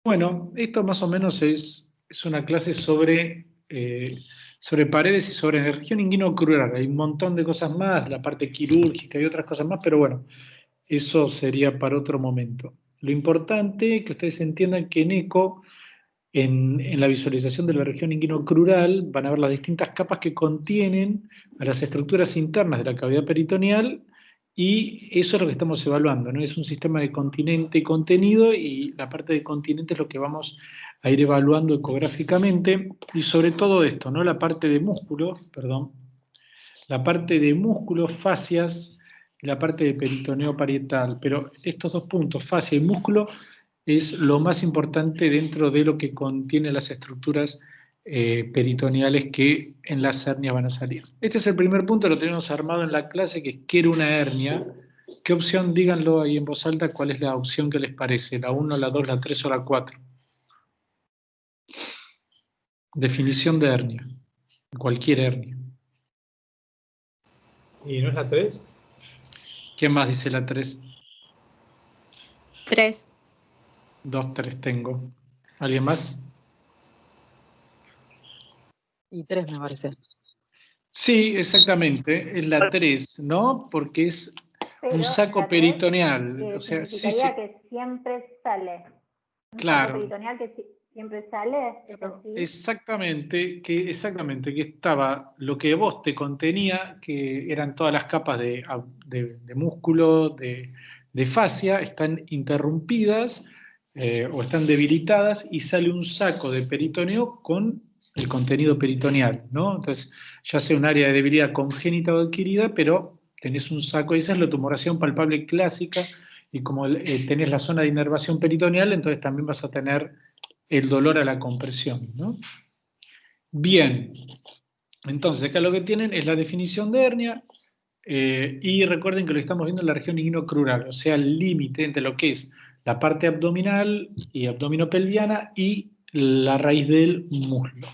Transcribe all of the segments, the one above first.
Bueno, esto más o menos es una clase sobre paredes y sobre región inguinocrural. Hay un montón de cosas más, la parte quirúrgica y otras cosas más, pero bueno, eso sería para otro momento. Lo importante es que ustedes entiendan que en ECO, en la visualización de la región inguinocrural, van a ver las distintas capas que contienen a las estructuras internas de la cavidad peritoneal y eso es lo que estamos evaluando, ¿no? Es un sistema de continente y contenido y la parte de continente es lo que vamos a ir evaluando ecográficamente y sobre todo esto, ¿no? La parte de músculo, perdón, la parte de músculos, fascias y la parte de peritoneo parietal. Pero estos dos puntos, fascia y músculo, es lo más importante dentro de lo que contiene las estructuras peritoneales que en las hernias van a salir. Este es el primer punto, lo tenemos armado en la clase, que es ¿qué era una hernia? ¿Qué opción? Díganlo ahí en voz alta, ¿cuál es la opción que les parece? ¿La 1, la 2, la 3 o la 4? Definición de hernia. Cualquier hernia. ¿Y no es la 3? ¿Qué más dice la 3? 3. 2, 3 tengo. ¿Alguien más? Y 3 me parece. Sí, exactamente, es la 3, ¿no? Porque es Pero un saco la 3, peritoneal. O sea, sí, sí. significaría que siempre sale. Un Claro. saco peritoneal que siempre sale, ¿es así? Exactamente, que estaba lo que vos te contenía, que eran todas las capas de músculo, de fascia, están interrumpidas o están debilitadas y sale un saco de peritoneo con el contenido peritoneal, ¿no? Entonces, ya sea un área de debilidad congénita o adquirida, pero tenés un saco, esa es la tumoración palpable clásica, y como tenés la zona de inervación peritoneal, entonces también vas a tener el dolor a la compresión, ¿no? Bien, entonces acá lo que tienen es la definición de hernia, y recuerden que lo estamos viendo en la región inguinocrural, o sea, el límite entre lo que es la parte abdominal y abdominopelviana y la raíz del muslo.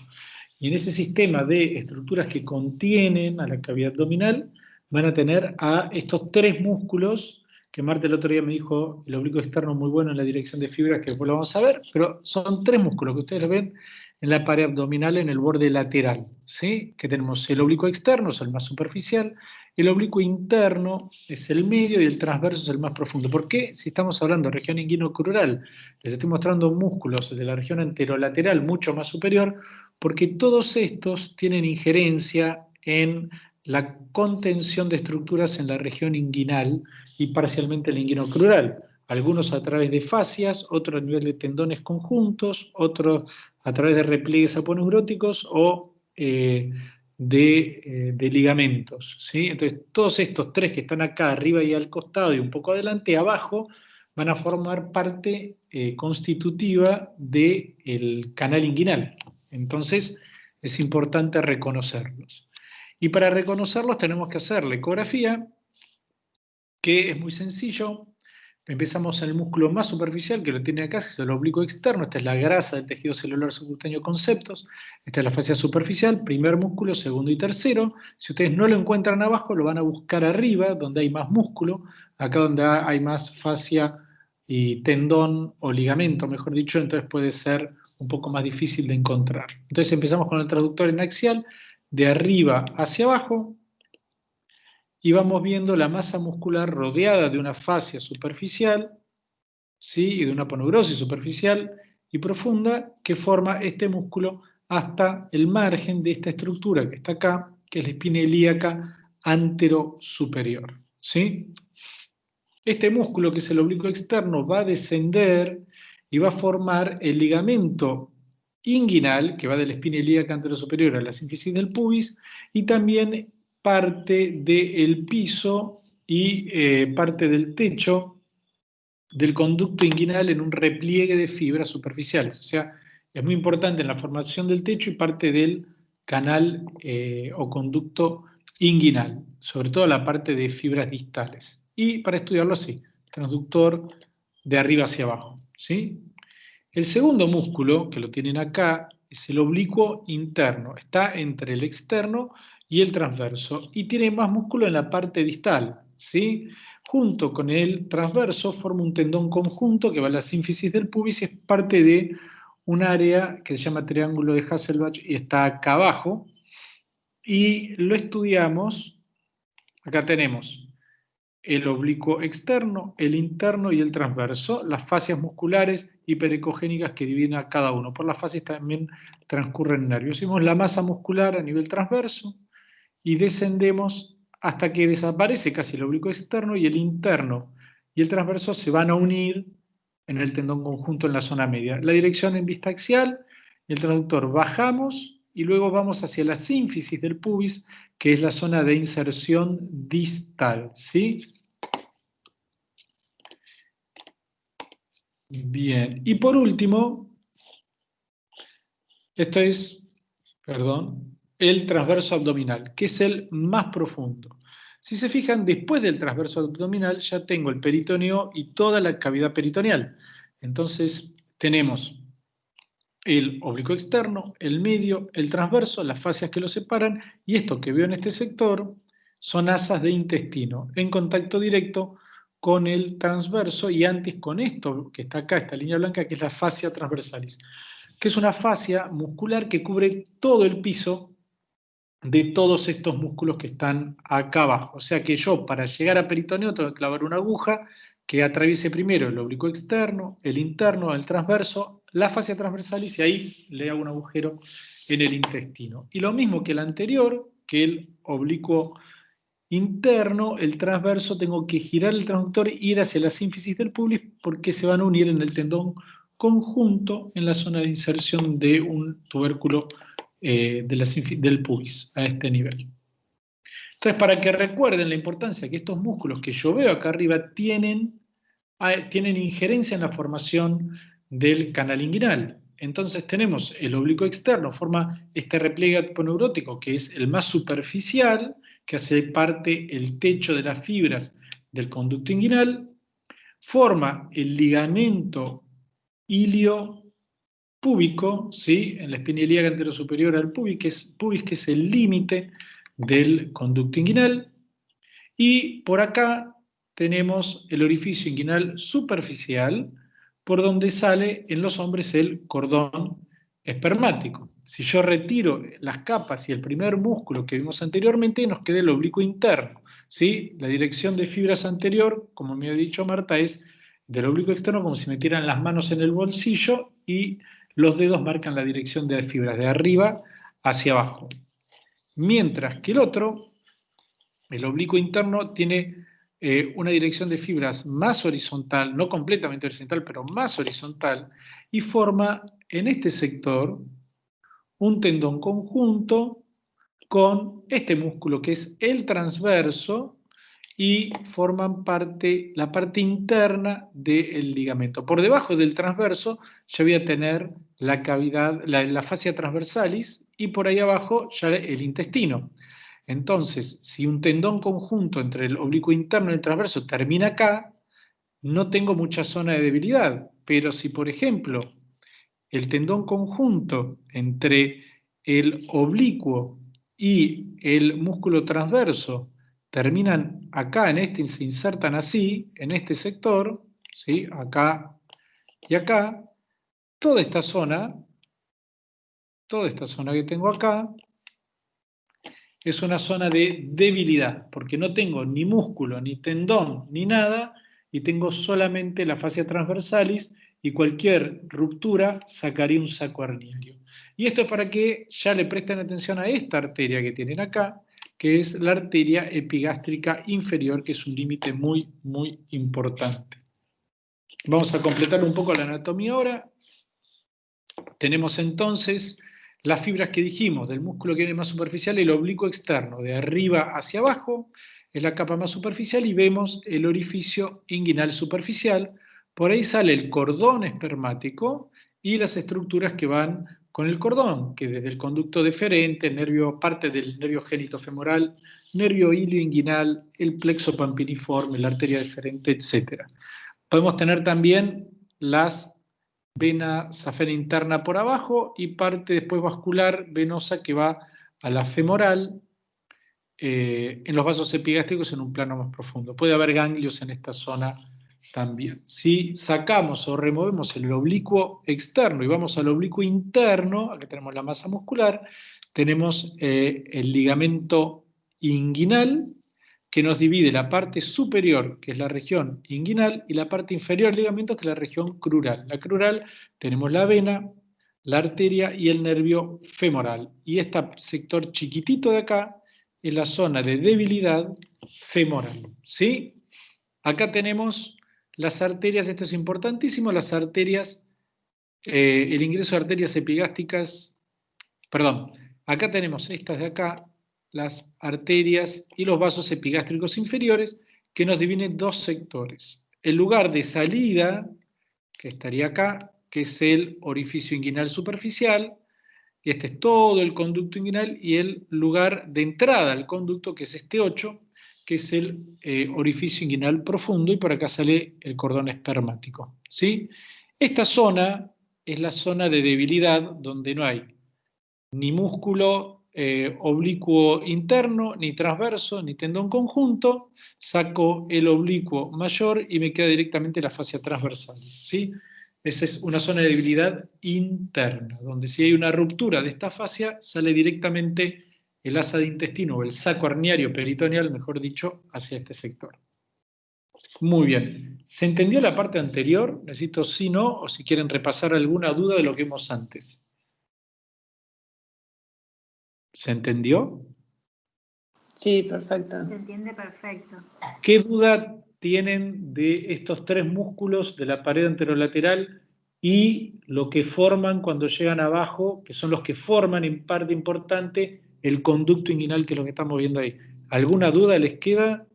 Y en ese sistema de estructuras que contienen a la cavidad abdominal, van a tener a estos tres músculos, que Marta el otro día me dijo, el oblicuo externo muy bueno en la dirección de fibras, que después lo vamos a ver, pero son tres músculos que ustedes ven en la pared abdominal, en el borde lateral, ¿sí? Que tenemos el oblicuo externo, es el más superficial, el oblicuo interno es el medio y el transverso es el más profundo. ¿Por qué? Si estamos hablando de región inguinocrural, les estoy mostrando músculos de la región anterolateral mucho más superior, porque todos estos tienen injerencia en la contención de estructuras en la región inguinal y parcialmente el inguinocrural. Algunos a través de fascias, otros a nivel de tendones conjuntos, otros a través de repliegues aponeuróticos o de ligamentos, ¿sí? Entonces, todos estos tres que están acá arriba y al costado y un poco adelante, abajo, van a formar parte constitutiva del canal inguinal. Entonces, es importante reconocerlos. Y para reconocerlos tenemos que hacer la ecografía, que es muy sencillo. Empezamos en el músculo más superficial, que lo tiene acá, que es el oblicuo externo. Esta es la grasa del tejido celular subcutáneo con septos. Esta es la fascia superficial, primer músculo, segundo y tercero. Si ustedes no lo encuentran abajo, lo van a buscar arriba, donde hay más músculo. Acá donde hay más fascia y tendón o ligamento, mejor dicho, entonces puede ser un poco más difícil de encontrar. Entonces empezamos con el traductor en axial, de arriba hacia abajo, y vamos viendo la masa muscular rodeada de una fascia superficial, ¿sí? Y de una aponeurosis superficial y profunda que forma este músculo hasta el margen de esta estructura que está acá, que es la espina ilíaca anterosuperior, ¿sí? Este músculo, que es el oblicuo externo, va a descender y va a formar el ligamento inguinal, que va de la espina ilíaca anterosuperior a la sínfisis del pubis, y también parte del piso y parte del techo del conducto inguinal en un repliegue de fibras superficiales. O sea, es muy importante en la formación del techo y parte del canal o conducto inguinal, sobre todo la parte de fibras distales. Y para estudiarlo así, transductor de arriba hacia abajo, ¿sí? El segundo músculo, que lo tienen acá, es el oblicuo interno. Está entre el externo y el transverso. Y tiene más músculo en la parte distal, ¿sí? junto con el transverso, forma un tendón conjunto que va a la sínfisis del pubis y es parte de un área que se llama triángulo de Hasselbalch y está acá abajo. Y lo estudiamos, acá tenemos el oblicuo externo, el interno y el transverso, las fascias musculares hiperecogénicas que dividen a cada uno. Por las fascias también transcurren nervios. Hicimos la masa muscular a nivel transverso y descendemos hasta que desaparece casi el oblicuo externo y el interno y el transverso se van a unir en el tendón conjunto en la zona media. La dirección en vista axial, el traductor bajamos y luego vamos hacia la sínfisis del pubis, que es la zona de inserción distal, ¿sí? Bien, y por último, esto es, perdón, el transverso abdominal, que es el más profundo. Si se fijan, después del transverso abdominal ya tengo el peritoneo y toda la cavidad peritoneal. Entonces tenemos el oblicuo externo, el medio, el transverso, las fascias que lo separan, y esto que veo en este sector son asas de intestino, en contacto directo con el transverso y antes con esto que está acá, esta línea blanca, que es la fascia transversalis, que es una fascia muscular que cubre todo el piso de todos estos músculos que están acá abajo. O sea que yo, para llegar a peritoneo, tengo que clavar una aguja que atraviese primero el oblicuo externo, el interno, el transverso, la fascia transversalis, y ahí le hago un agujero en el intestino. Y lo mismo que el anterior, que el oblicuo interno, el transverso, tengo que girar el transductor e ir hacia la sínfisis del pubis porque se van a unir en el tendón conjunto en la zona de inserción de un tubérculo del pubis a este nivel. Entonces, para que recuerden la importancia que estos músculos que yo veo acá arriba tienen injerencia en la formación del canal inguinal. Entonces tenemos el oblicuo externo, forma este repliegue aponeurótico que es el más superficial, que hace parte el techo de las fibras del conducto inguinal, forma el ligamento iliopúbico, ¿sí? En la espina ilíaca anterosuperior al pubis, que es el límite del conducto inguinal, y por acá tenemos el orificio inguinal superficial, por donde sale en los hombres el cordón espermático. Si yo retiro las capas y el primer músculo que vimos anteriormente, nos queda el oblicuo interno, ¿sí? La dirección de fibras anterior, como me ha dicho Marta, es del oblicuo externo como si metieran las manos en el bolsillo y los dedos marcan la dirección de fibras de arriba hacia abajo. Mientras que el otro, el oblicuo interno, tiene una dirección de fibras más horizontal, no completamente horizontal, pero más horizontal, y forma en este sector un tendón conjunto con este músculo que es el transverso y forman la parte interna del ligamento. Por debajo del transverso ya voy a tener la cavidad, la fascia transversalis y por ahí abajo ya el intestino. Entonces, si un tendón conjunto entre el oblicuo interno y el transverso termina acá, no tengo mucha zona de debilidad. Pero si, por ejemplo, el tendón conjunto entre el oblicuo y el músculo transverso terminan acá, se insertan así, en este sector, ¿sí? Acá y acá, toda esta zona que tengo acá, es una zona de debilidad, porque no tengo ni músculo, ni tendón, ni nada, y tengo solamente la fascia transversalis, y cualquier ruptura sacaría un saco herniario. Y esto es para que ya le presten atención a esta arteria que tienen acá, que es la arteria epigástrica inferior, que es un límite muy, muy importante. Vamos a completar un poco la anatomía ahora. Tenemos entonces las fibras que dijimos, del músculo que viene más superficial, el oblicuo externo, de arriba hacia abajo, es la capa más superficial, y vemos el orificio inguinal superficial. Por ahí sale el cordón espermático y las estructuras que van con el cordón, que desde el conducto deferente, parte del nervio genitofemoral, nervio ilioinguinal, el plexo pampiniforme, la arteria deferente, etc. Podemos tener también las vena safena interna por abajo y parte después vascular venosa que va a la femoral en los vasos epigástricos en un plano más profundo. Puede haber ganglios en esta zona también. Si sacamos o removemos el oblicuo externo y vamos al oblicuo interno, aquí tenemos la masa muscular, tenemos el ligamento inguinal, que nos divide la parte superior, que es la región inguinal, y la parte inferior del ligamento, que es la región crural. La crural tenemos la vena, la arteria y el nervio femoral. Y este sector chiquitito de acá es la zona de debilidad femoral. ¿Sí? Acá tenemos las arterias, esto es importantísimo, las arterias, el ingreso de arterias epigástricas, perdón, acá tenemos estas de acá, las arterias y los vasos epigástricos inferiores, que nos dividen dos sectores. El lugar de salida, que estaría acá, que es el orificio inguinal superficial, y este es todo el conducto inguinal, y el lugar de entrada al conducto, que es este 8, que es el orificio inguinal profundo, y por acá sale el cordón espermático. ¿Sí? Esta zona es la zona de debilidad, donde no hay ni músculo oblicuo interno, ni transverso, ni tendón conjunto. Saco el oblicuo mayor y me queda directamente la fascia transversal. ¿Sí? Esa es una zona de debilidad interna, donde si hay una ruptura de esta fascia, sale directamente el asa de intestino o el saco herniario peritoneal, mejor dicho, hacia este sector. Muy bien. ¿Se entendió la parte anterior? Necesito sí, no, o si quieren repasar alguna duda de lo que vimos antes. ¿Se entendió? Sí, perfecto. Se entiende perfecto. ¿Qué duda tienen de estos tres músculos de la pared anterolateral y lo que forman cuando llegan abajo, que son los que forman en parte importante el conducto inguinal, que es lo que estamos viendo ahí? ¿Alguna duda les queda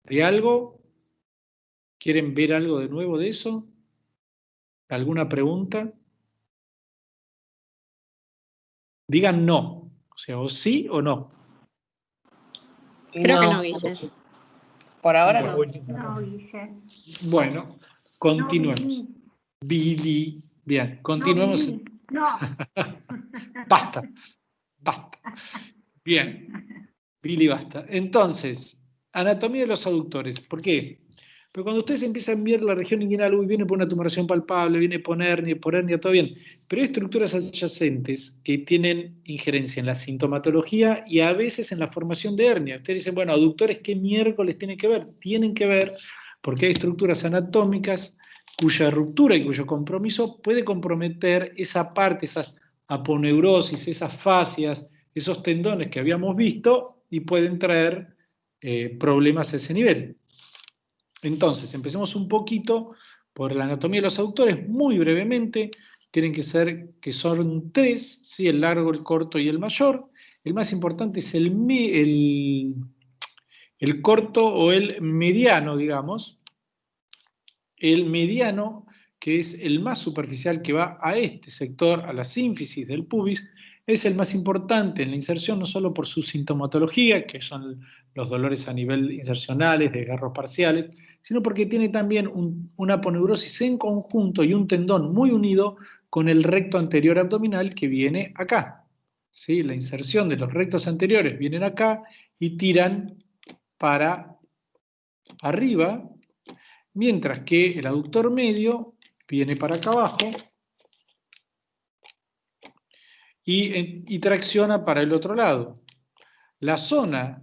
de algo? ¿Quieren ver algo de nuevo de eso? ¿Alguna pregunta? Digan no, o sea, o sí o no. Creo que no, Guille. Por ahora no. No, Guille. Bueno, continuemos. No, Billy. Bien, continuemos. Billy. No. Basta, basta. Bien, Billy, basta. Entonces, anatomía de los aductores. ¿Por qué? Porque cuando ustedes empiezan a ver la región inguinal, uy, viene por una tumoración palpable, viene por hernia, todo bien. Pero hay estructuras adyacentes que tienen injerencia en la sintomatología y a veces en la formación de hernia. Ustedes dicen, bueno, aductores, ¿qué miércoles tienen que ver? Tienen que ver porque hay estructuras anatómicas cuya ruptura y cuyo compromiso puede comprometer esa parte, esas aponeurosis, esas fascias, esos tendones que habíamos visto y pueden traer problemas a ese nivel. Entonces, empecemos un poquito por la anatomía de los aductores, muy brevemente. Tienen que ser, que son tres, ¿sí? El largo, el corto y el mayor. El más importante es el corto o el mediano, digamos. El mediano, que es el más superficial, que va a este sector, a la sínfisis del pubis, es el más importante en la inserción, no solo por su sintomatología, que son los dolores a nivel insercionales, desgarros parciales, sino porque tiene también una aponeurosis en conjunto y un tendón muy unido con el recto anterior abdominal que viene acá. ¿Sí? La inserción de los rectos anteriores vienen acá y tiran para arriba, mientras que el aductor medio viene para acá abajo y tracciona para el otro lado. La zona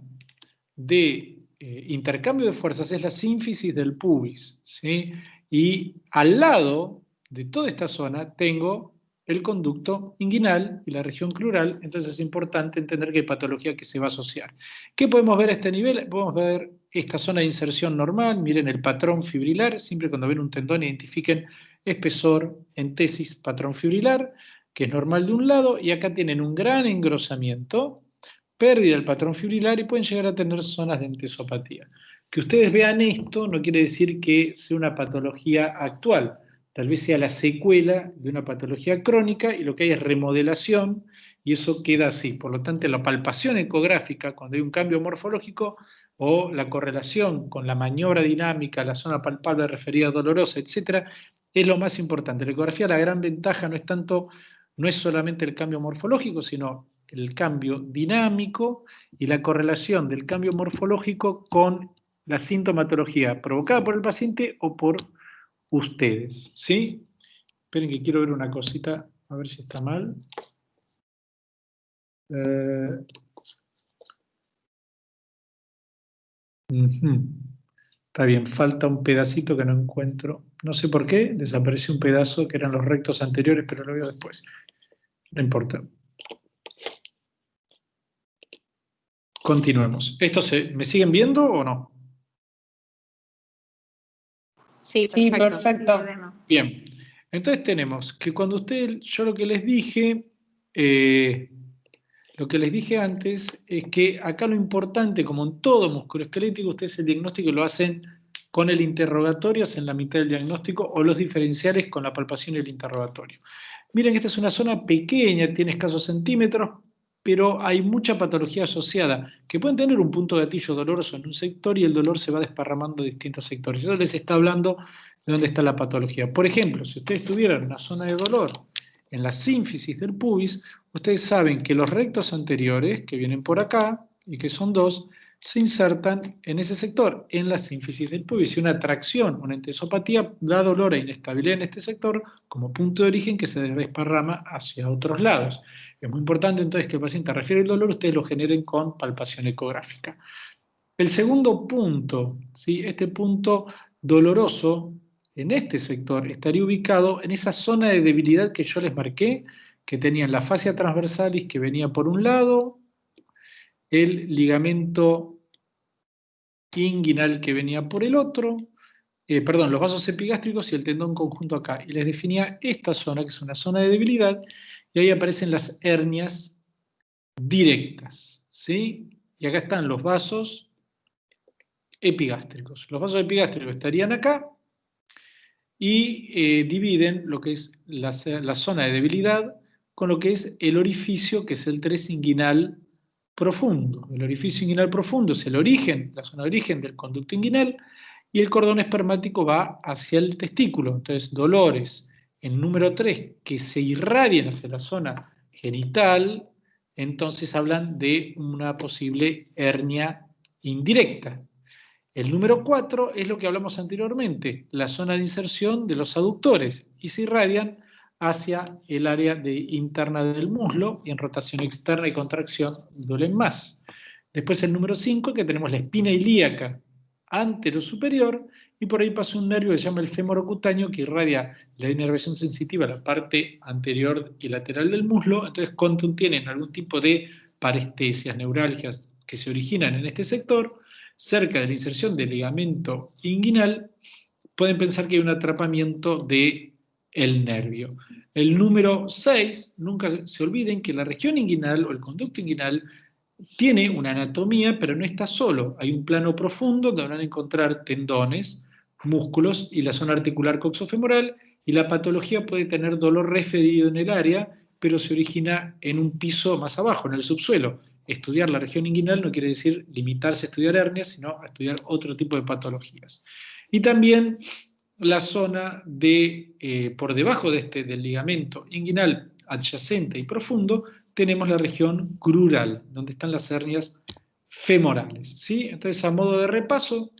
de intercambio de fuerzas es la sínfisis del pubis, ¿sí? Y al lado de toda esta zona tengo el conducto inguinal y la región crural, entonces es importante entender que hay patología que se va a asociar. ¿Qué podemos ver a este nivel? Podemos ver esta zona de inserción normal, miren el patrón fibrilar, siempre cuando ven un tendón identifiquen espesor, entesis, patrón fibrilar, que es normal de un lado, y acá tienen un gran engrosamiento, pérdida del patrón fibrilar y pueden llegar a tener zonas de entesopatía. Que ustedes vean esto no quiere decir que sea una patología actual, tal vez sea la secuela de una patología crónica y lo que hay es remodelación y eso queda así. Por lo tanto, la palpación ecográfica, cuando hay un cambio morfológico o la correlación con la maniobra dinámica, la zona palpable referida dolorosa, etc., es lo más importante. La ecografía, la gran ventaja no es solamente el cambio morfológico, sino el cambio dinámico y la correlación del cambio morfológico con la sintomatología provocada por el paciente o por ustedes, ¿sí? Esperen que quiero ver una cosita, a ver si está mal. Está bien, falta un pedacito que no encuentro. No sé por qué, desapareció un pedazo que eran los rectos anteriores, pero lo veo después. No importa. Continuemos. ¿Me siguen viendo o no? Sí, Sí, perfecto. vemos. Bien. Entonces tenemos que cuando yo lo que les dije antes es que acá lo importante, como en todo musculoesquelético, ustedes el diagnóstico lo hacen con el interrogatorio, hacen la mitad del diagnóstico, o los diferenciales con la palpación y el interrogatorio. Miren que esta es una zona pequeña, tiene escasos centímetros, pero hay mucha patología asociada, que pueden tener un punto de gatillo doloroso en un sector y el dolor se va desparramando en distintos sectores. Eso les está hablando de dónde está la patología. Por ejemplo, si ustedes tuvieran una zona de dolor en la sínfisis del pubis, ustedes saben que los rectos anteriores, que vienen por acá, y que son dos, se insertan en ese sector, en la sínfisis del pubis. Y una tracción, una entesopatía, da dolor e inestabilidad en este sector como punto de origen que se desparrama hacia otros lados. Es muy importante entonces que el paciente refiere el dolor, ustedes lo generen con palpación ecográfica. El segundo punto, ¿sí? Este punto doloroso en este sector estaría ubicado en esa zona de debilidad que yo les marqué, que tenían la fascia transversalis que venía por un lado, el ligamento inguinal que venía por el otro, perdón, los vasos epigástricos y el tendón conjunto acá. Y les definía esta zona, que es una zona de debilidad, y ahí aparecen las hernias directas, ¿sí? Y acá están los vasos epigástricos. Los vasos epigástricos estarían acá y dividen lo que es la zona de debilidad con lo que es el orificio, que es el 3 inguinal profundo. El orificio inguinal profundo es el origen, la zona de origen del conducto inguinal, y el cordón espermático va hacia el testículo. Entonces, dolores en número 3 que se irradian hacia la zona genital, entonces hablan de una posible hernia indirecta. El número 4 es lo que hablamos anteriormente, la zona de inserción de los aductores, y se irradian hacia el área interna del muslo, y en rotación externa y contracción duelen más. Después el número 5, que tenemos la espina ilíaca anterosuperior, y por ahí pasa un nervio que se llama el femorocutáneo, que irradia la inervación sensitiva a la parte anterior y lateral del muslo. Entonces, contienen algún tipo de parestesias, neuralgias que se originan en este sector, cerca de la inserción del ligamento inguinal, pueden pensar que hay un atrapamiento del nervio. El número 6, nunca se olviden que la región inguinal o el conducto inguinal tiene una anatomía, pero no está solo. Hay un plano profundo donde van a encontrar tendones, músculos y la zona articular coxofemoral, y la patología puede tener dolor referido en el área, pero se origina en un piso más abajo, en el subsuelo. Estudiar la región inguinal no quiere decir limitarse a estudiar hernias, sino a estudiar otro tipo de patologías. Y también la zona por debajo del ligamento inguinal adyacente y profundo, tenemos la región crural, donde están las hernias femorales, ¿sí? Entonces, a modo de repaso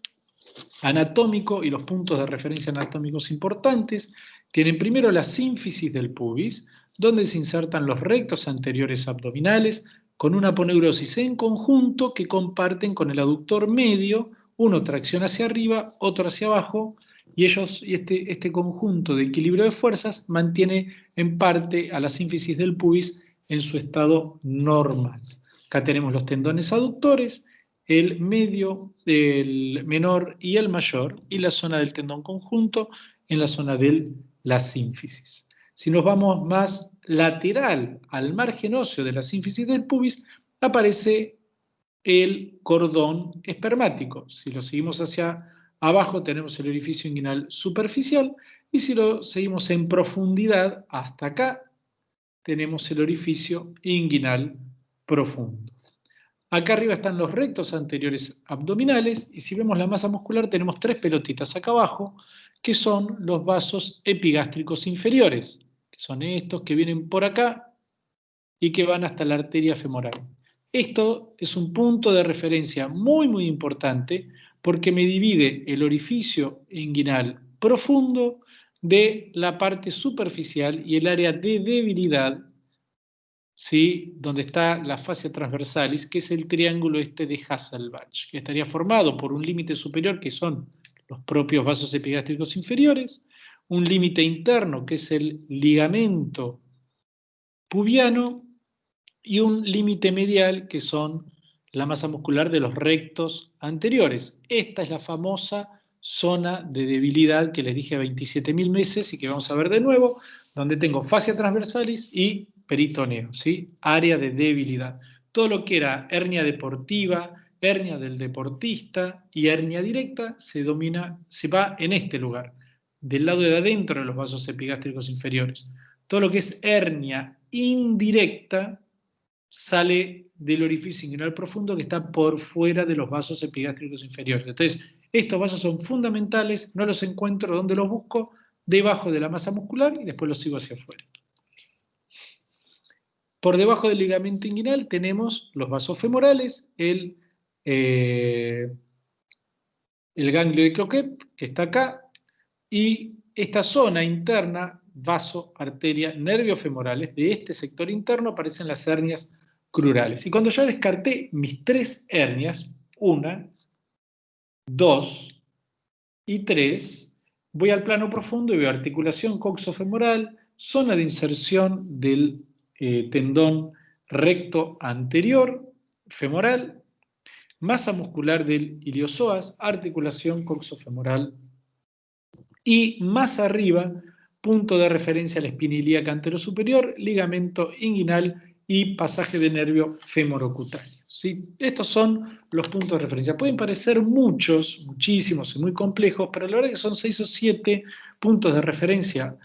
anatómico y los puntos de referencia anatómicos importantes, tienen primero la sínfisis del pubis, donde se insertan los rectos anteriores abdominales, con una aponeurosis en conjunto que comparten con el aductor medio, uno tracción hacia arriba, otro hacia abajo, y este conjunto de equilibrio de fuerzas mantiene en parte a la sínfisis del pubis en su estado normal. Acá tenemos los tendones aductores, el medio, el menor y el mayor, y la zona del tendón conjunto en la zona de la sínfisis. Si nos vamos más lateral al margen óseo de la sínfisis del pubis, aparece el cordón espermático. Si lo seguimos hacia abajo tenemos el orificio inguinal superficial, y si lo seguimos en profundidad hasta acá, tenemos el orificio inguinal profundo. Acá arriba están los rectos anteriores abdominales, y si vemos la masa muscular tenemos 3 pelotitas acá abajo, que son los vasos epigástricos inferiores, que son estos que vienen por acá y que van hasta la arteria femoral. Esto es un punto de referencia muy, muy importante porque me divide el orificio inguinal profundo de la parte superficial y el área de debilidad, ¿sí? Donde está la fascia transversalis, que es el triángulo este de Hasselbalch, que estaría formado por un límite superior, que son los propios vasos epigástricos inferiores, un límite interno, que es el ligamento pubiano, y un límite medial, que son la masa muscular de los rectos anteriores. Esta es la famosa zona de debilidad que les dije 27.000 veces y que vamos a ver de nuevo, donde tengo fascia transversalis y peritoneo, ¿sí? Área de debilidad. Todo lo que era hernia deportiva, hernia del deportista y hernia directa se va en este lugar, del lado de adentro de los vasos epigástricos inferiores. Todo lo que es hernia indirecta sale del orificio inguinal profundo que está por fuera de los vasos epigástricos inferiores. Entonces, estos vasos son fundamentales, no los encuentro donde los busco, debajo de la masa muscular y después los sigo hacia afuera. Por debajo del ligamento inguinal tenemos los vasos femorales, el ganglio de Cloquet, que está acá, y esta zona interna, vaso, arteria, nervios femorales, de este sector interno aparecen las hernias crurales. Y cuando ya descarté mis 3 hernias, 1, 2 y 3, voy al plano profundo y veo articulación coxofemoral, zona de inserción del tendón recto anterior femoral, masa muscular del iliozoas, articulación coxofemoral, y más arriba, punto de referencia a la espina ilíaca anterosuperior, ligamento inguinal y pasaje de nervio femorocutáneo, ¿sí? Estos son los puntos de referencia. Pueden parecer muchos, muchísimos y muy complejos, pero la verdad es que son 6 o 7 puntos de referencia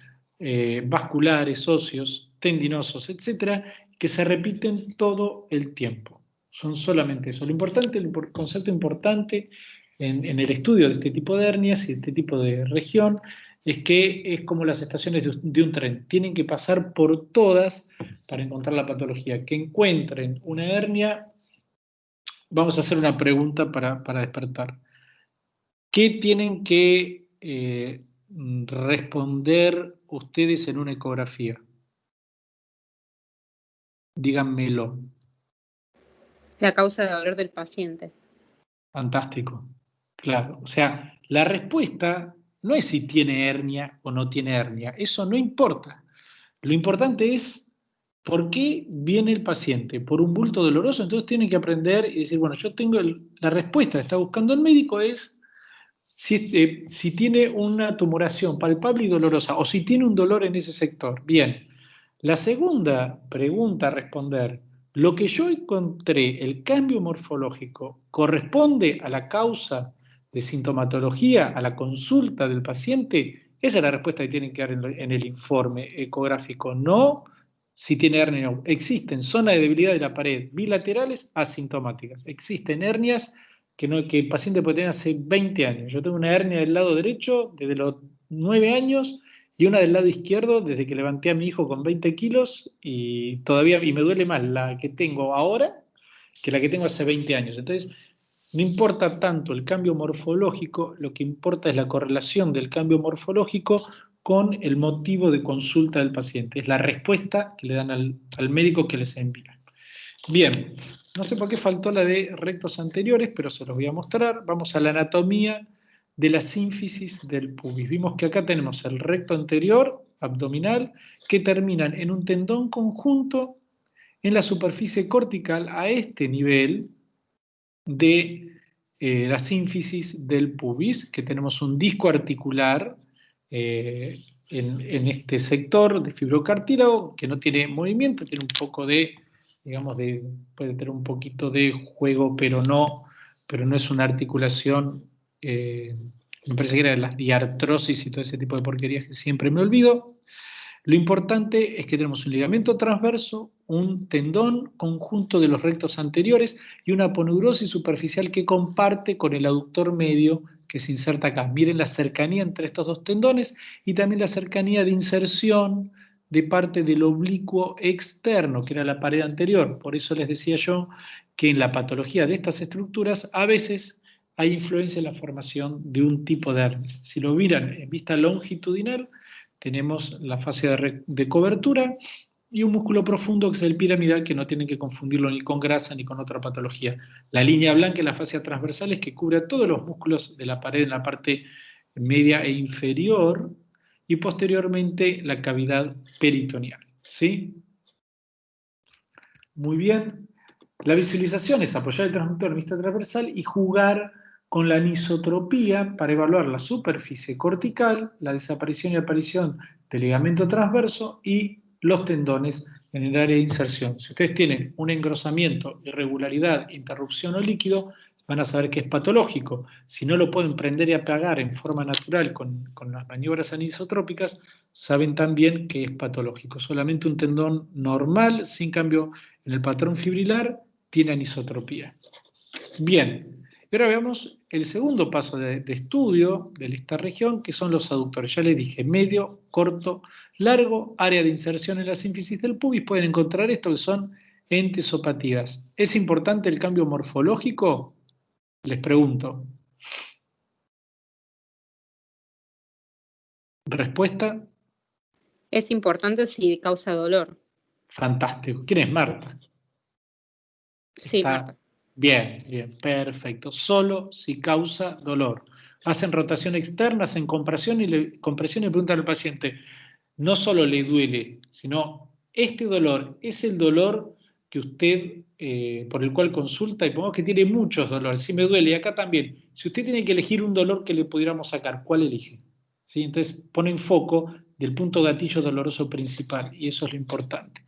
vasculares, óseos, tendinosos, etcétera, que se repiten todo el tiempo. Son solamente eso. Lo importante, el concepto importante en el estudio de este tipo de hernias y de este tipo de región es que es como las estaciones de un tren. Tienen que pasar por todas para encontrar la patología. Que encuentren una hernia, vamos a hacer una pregunta para despertar. ¿Qué tienen que responder ustedes en una ecografía? Díganmelo. La causa de dolor del paciente. Fantástico. Claro. O sea, la respuesta no es si tiene hernia o no tiene hernia. Eso no importa. Lo importante es por qué viene el paciente. Por un bulto doloroso, entonces tienen que aprender y decir, bueno, yo tengo la respuesta que está buscando el médico es si tiene una tumoración palpable y dolorosa o si tiene un dolor en ese sector. Bien. La segunda pregunta a responder, ¿lo que yo encontré, el cambio morfológico, corresponde a la causa de sintomatología, a la consulta del paciente? Esa es la respuesta que tienen que dar en el informe ecográfico, no si tiene hernia o no. Existen zonas de debilidad de la pared bilaterales asintomáticas. Existen hernias que el paciente puede tener hace 20 años. Yo tengo una hernia del lado derecho desde los 9 años y una del lado izquierdo desde que levanté a mi hijo con 20 kilos y me duele más la que tengo ahora que la que tengo hace 20 años. Entonces, no importa tanto el cambio morfológico, lo que importa es la correlación del cambio morfológico con el motivo de consulta del paciente. Es la respuesta que le dan al médico que les envía. Bien, no sé por qué faltó la de rectos anteriores, pero se los voy a mostrar. Vamos a la anatomía de la sínfisis del pubis. Vimos que acá tenemos el recto anterior, abdominal, que terminan en un tendón conjunto en la superficie cortical a este nivel de la sínfisis del pubis, que tenemos un disco articular en este sector de fibrocartílago que no tiene movimiento, tiene un poco de, digamos, puede tener un poquito de juego, pero no es una articulación, me parece que era la diartrosis y todo ese tipo de porquerías que siempre me olvido. Lo importante es que tenemos un ligamento transverso, un tendón conjunto de los rectos anteriores y una aponeurosis superficial que comparte con el aductor medio que se inserta acá. Miren la cercanía entre estos dos tendones y también la cercanía de inserción de parte del oblicuo externo, que era la pared anterior. Por eso les decía yo que en la patología de estas estructuras a veces hay influencia en la formación de un tipo de herpes. Si lo miran en vista longitudinal, tenemos la fascia de cobertura y un músculo profundo que es el piramidal, que no tienen que confundirlo ni con grasa ni con otra patología. La línea blanca es la fascia transversal, que cubre a todos los músculos de la pared en la parte media e inferior, y posteriormente la cavidad peritoneal. ¿Sí? Muy bien. La visualización es apoyar el transductor en vista transversal y jugar con la anisotropía para evaluar la superficie cortical, la desaparición y aparición del ligamento transverso y los tendones en el área de inserción. Si ustedes tienen un engrosamiento, irregularidad, interrupción o líquido, van a saber que es patológico. Si no lo pueden prender y apagar en forma natural con las maniobras anisotrópicas, saben también que es patológico. Solamente un tendón normal, sin cambio en el patrón fibrilar, tiene anisotropía. Bien, y ahora veamos el segundo paso de estudio de esta región, que son los aductores. Ya les dije, medio, corto, largo, área de inserción en la sínfisis del pubis. Pueden encontrar esto que son entesopatías. ¿Es importante el cambio morfológico? Les pregunto. ¿Respuesta? Es importante si causa dolor. Fantástico. ¿Quién es Marta? Sí, Está Marta. bien, bien, perfecto. Solo si causa dolor. Hacen rotación externa, hacen compresión y le preguntan al paciente, no solo le duele, sino este dolor es el dolor que usted, por el cual consulta, y pongamos que tiene muchos dolores, si me duele, y acá también, si usted tiene que elegir un dolor que le pudiéramos sacar, ¿cuál elige? ¿Sí? Entonces ponen foco del punto gatillo doloroso principal, y eso es lo importante.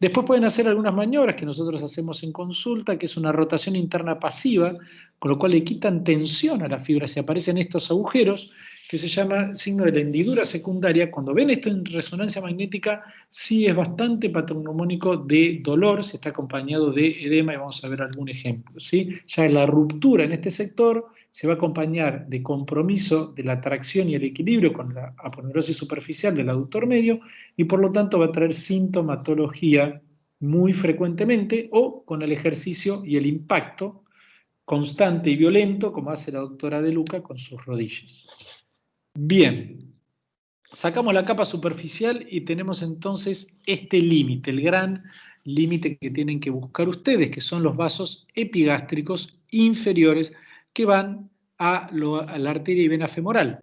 Después pueden hacer algunas maniobras que nosotros hacemos en consulta, que es una rotación interna pasiva, con lo cual le quitan tensión a la fibra, se aparecen estos agujeros, que se llama signo de la hendidura secundaria. Cuando ven esto en resonancia magnética, sí es bastante patognomónico de dolor, se está acompañado de edema, y vamos a ver algún ejemplo. ¿Sí? Ya la ruptura en este sector se va a acompañar de compromiso de la tracción y el equilibrio con la aponeurosis superficial del aductor medio, y por lo tanto va a traer sintomatología muy frecuentemente, o con el ejercicio y el impacto constante y violento, como hace la doctora De Luca con sus rodillas. Bien, sacamos la capa superficial y tenemos entonces este límite, el gran límite que tienen que buscar ustedes, que son los vasos epigástricos inferiores que van a la arteria y vena femoral.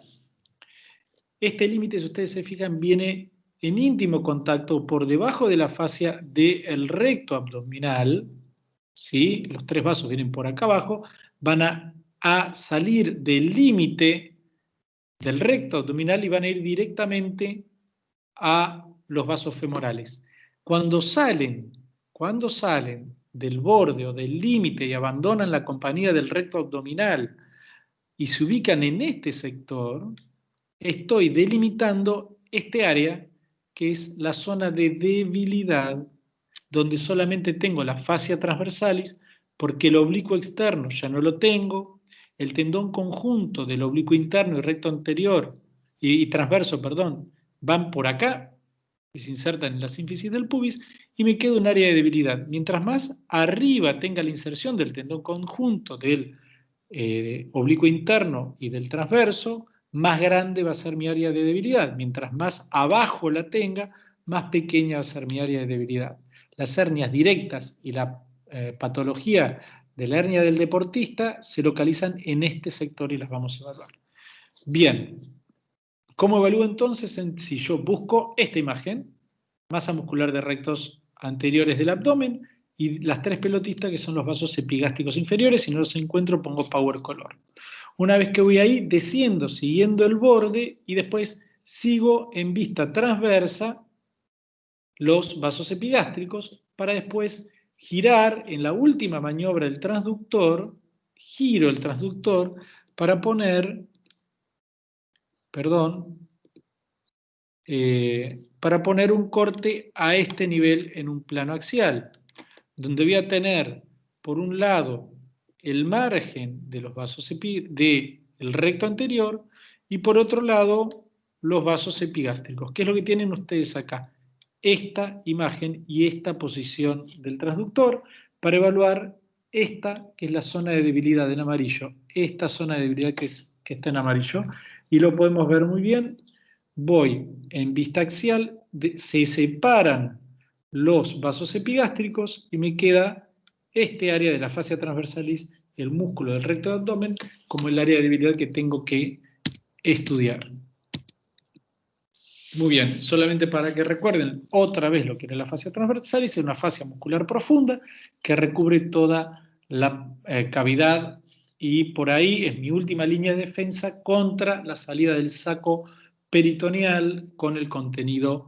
Este límite, si ustedes se fijan, viene en íntimo contacto por debajo de la fascia del recto abdominal, ¿sí? Los tres vasos vienen por acá abajo, van a salir del límite del recto abdominal y van a ir directamente a los vasos femorales. Cuando salen del borde o del límite y abandonan la compañía del recto abdominal y se ubican en este sector, estoy delimitando este área que es la zona de debilidad, donde solamente tengo la fascia transversalis, porque el oblicuo externo ya no lo tengo, el tendón conjunto del oblicuo interno y recto anterior y transverso, perdón, van por acá y se insertan en la sínfisis del pubis, y me queda un área de debilidad. Mientras más arriba tenga la inserción del tendón conjunto del oblicuo interno y del transverso, más grande va a ser mi área de debilidad. Mientras más abajo la tenga, más pequeña va a ser mi área de debilidad. Las hernias directas y la patología de la hernia del deportista se localizan en este sector y las vamos a evaluar. Bien, ¿cómo evalúo entonces? Si yo busco esta imagen, masa muscular de rectos anteriores del abdomen y las tres pelotistas que son los vasos epigástricos inferiores, si no los encuentro pongo power color. Una vez que voy ahí, desciendo siguiendo el borde y después sigo en vista transversa los vasos epigástricos para después girar en la última maniobra del transductor, giro el transductor para poner, para poner un corte a este nivel en un plano axial, donde voy a tener, por un lado, el margen de los vasos del recto anterior y por otro lado, los vasos epigástricos. ¿Qué es lo que tienen ustedes acá? esta imagen y esta posición del transductor para evaluar esta, que es la zona de debilidad en amarillo, esta zona de debilidad que está en amarillo, y lo podemos ver muy bien. Voy en vista axial, se separan los vasos epigástricos y me queda este área de la fascia transversalis, el músculo del recto abdomen, como el área de debilidad que tengo que estudiar. Muy bien, solamente para que recuerden otra vez lo que era la fascia transversalis, es una fascia muscular profunda que recubre toda la cavidad, y por ahí es mi última línea de defensa contra la salida del saco peritoneal con el contenido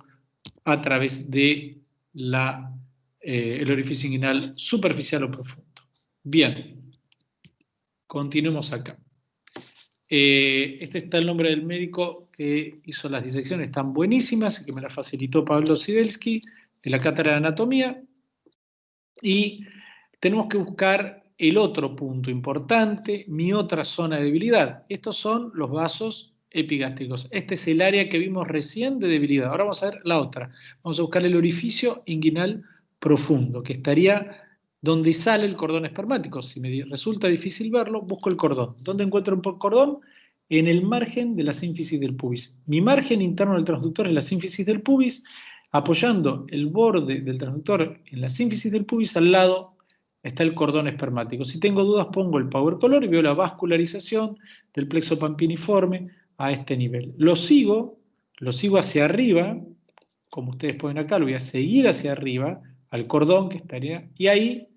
a través de el orificio inguinal superficial o profundo. Bien, continuemos acá. Este está el nombre del médico que hizo las disecciones, están buenísimas, que me las facilitó Pablo Sidelsky, de la Cátedra de Anatomía. Y tenemos que buscar el otro punto importante, mi otra zona de debilidad. Estos son los vasos epigástricos. Este es el área que vimos recién de debilidad. Ahora vamos a ver la otra. Vamos a buscar el orificio inguinal profundo, que estaría donde sale el cordón espermático. Si me resulta difícil verlo, busco el cordón. ¿Dónde encuentro un cordón? En el margen de la sínfisis del pubis. Mi margen interno del transductor es la sínfisis del pubis, apoyando el borde del transductor en la sínfisis del pubis, al lado está el cordón espermático. Si tengo dudas, pongo el power color y veo la vascularización del plexo pampiniforme a este nivel. Lo sigo hacia arriba, como ustedes pueden acá, lo voy a seguir hacia arriba, al cordón que estaría, y ahí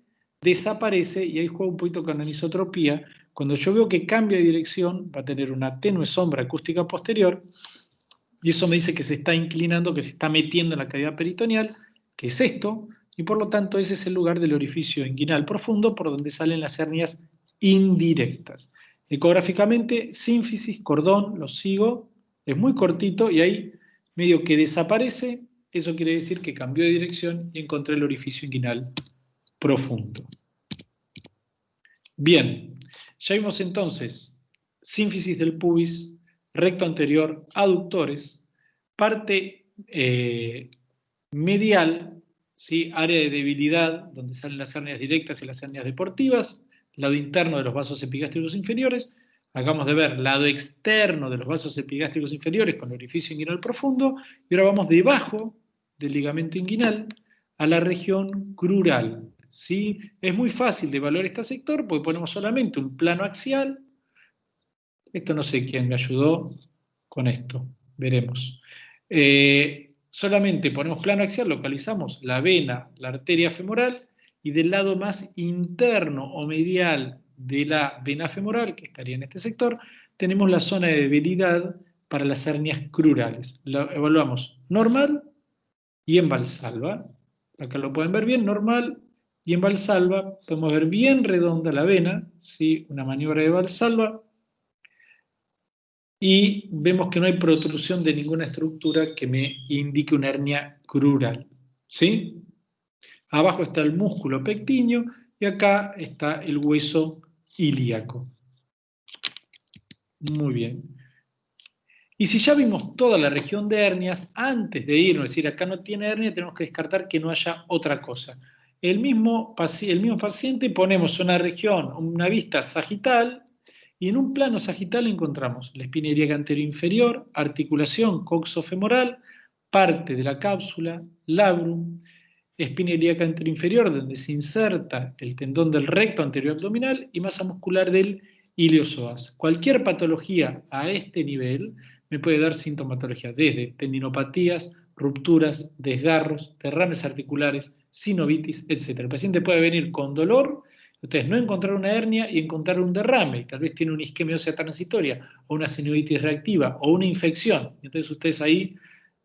desaparece, y ahí juega un poquito con anisotropía. Cuando yo veo que cambia de dirección, va a tener una tenue sombra acústica posterior, y eso me dice que se está inclinando, que se está metiendo en la cavidad peritoneal, que es esto, y por lo tanto ese es el lugar del orificio inguinal profundo por donde salen las hernias indirectas. Ecográficamente, sínfisis, cordón, lo sigo, es muy cortito y ahí medio que desaparece. Eso quiere decir que cambió de dirección y encontré el orificio inguinal profundo. Bien, ya vimos entonces sínfisis del pubis, recto anterior, aductores, parte medial, ¿sí? Área de debilidad, donde salen las hernias directas y las hernias deportivas, lado interno de los vasos epigástricos inferiores. Acabamos de ver lado externo de los vasos epigástricos inferiores con el orificio inguinal profundo, y ahora vamos debajo del ligamento inguinal a la región crural. ¿Sí? Es muy fácil de evaluar este sector porque ponemos solamente un plano axial. Esto no sé quién me ayudó con esto, veremos. Solamente ponemos plano axial, localizamos la vena, la arteria femoral, y del lado más interno o medial de la vena femoral, que estaría en este sector, tenemos la zona de debilidad para las hernias crurales. Lo evaluamos normal y en Valsalva. Acá lo pueden ver bien, normal y en Valsalva. Podemos ver bien redonda la vena, ¿sí? Una maniobra de Valsalva. Y vemos que no hay protrusión de ninguna estructura que me indique una hernia crural. ¿Sí? Abajo está el músculo pectíneo y acá está el hueso ilíaco. Muy bien. Y si ya vimos toda la región de hernias, antes de irnos, es decir, acá no tiene hernia, tenemos que descartar que no haya otra cosa. El mismo paciente ponemos una región, una vista sagital, y en un plano sagital encontramos la espina ilíaca anterior inferior, articulación coxofemoral, parte de la cápsula, labrum, espina ilíaca anterior inferior, donde se inserta el tendón del recto anterior abdominal y masa muscular del iliosoas. Cualquier patología a este nivel me puede dar sintomatología desde tendinopatías, rupturas, desgarros, derrames articulares, sinovitis, etc. El paciente puede venir con dolor, ustedes no encontrar una hernia y encontrar un derrame, y tal vez tiene una isquemia ósea transitoria, o una sinovitis reactiva, o una infección. Entonces ustedes ahí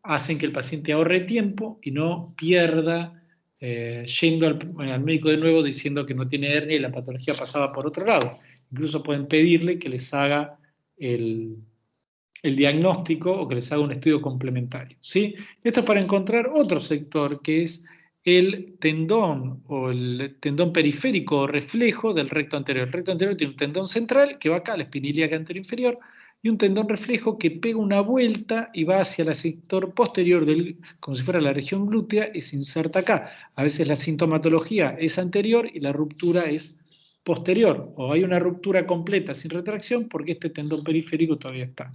hacen que el paciente ahorre tiempo y no pierda yendo al médico de nuevo diciendo que no tiene hernia y la patología pasaba por otro lado. Incluso pueden pedirle que les haga el diagnóstico o que les haga un estudio complementario. ¿Sí? Esto es para encontrar otro sector que es el tendón o el tendón periférico o reflejo del recto anterior. El recto anterior tiene un tendón central que va acá, la espina ilíaca anterior inferior, y un tendón reflejo que pega una vuelta y va hacia el sector posterior, como si fuera la región glútea, y se inserta acá. A veces la sintomatología es anterior y la ruptura es posterior, o hay una ruptura completa sin retracción porque este tendón periférico todavía está.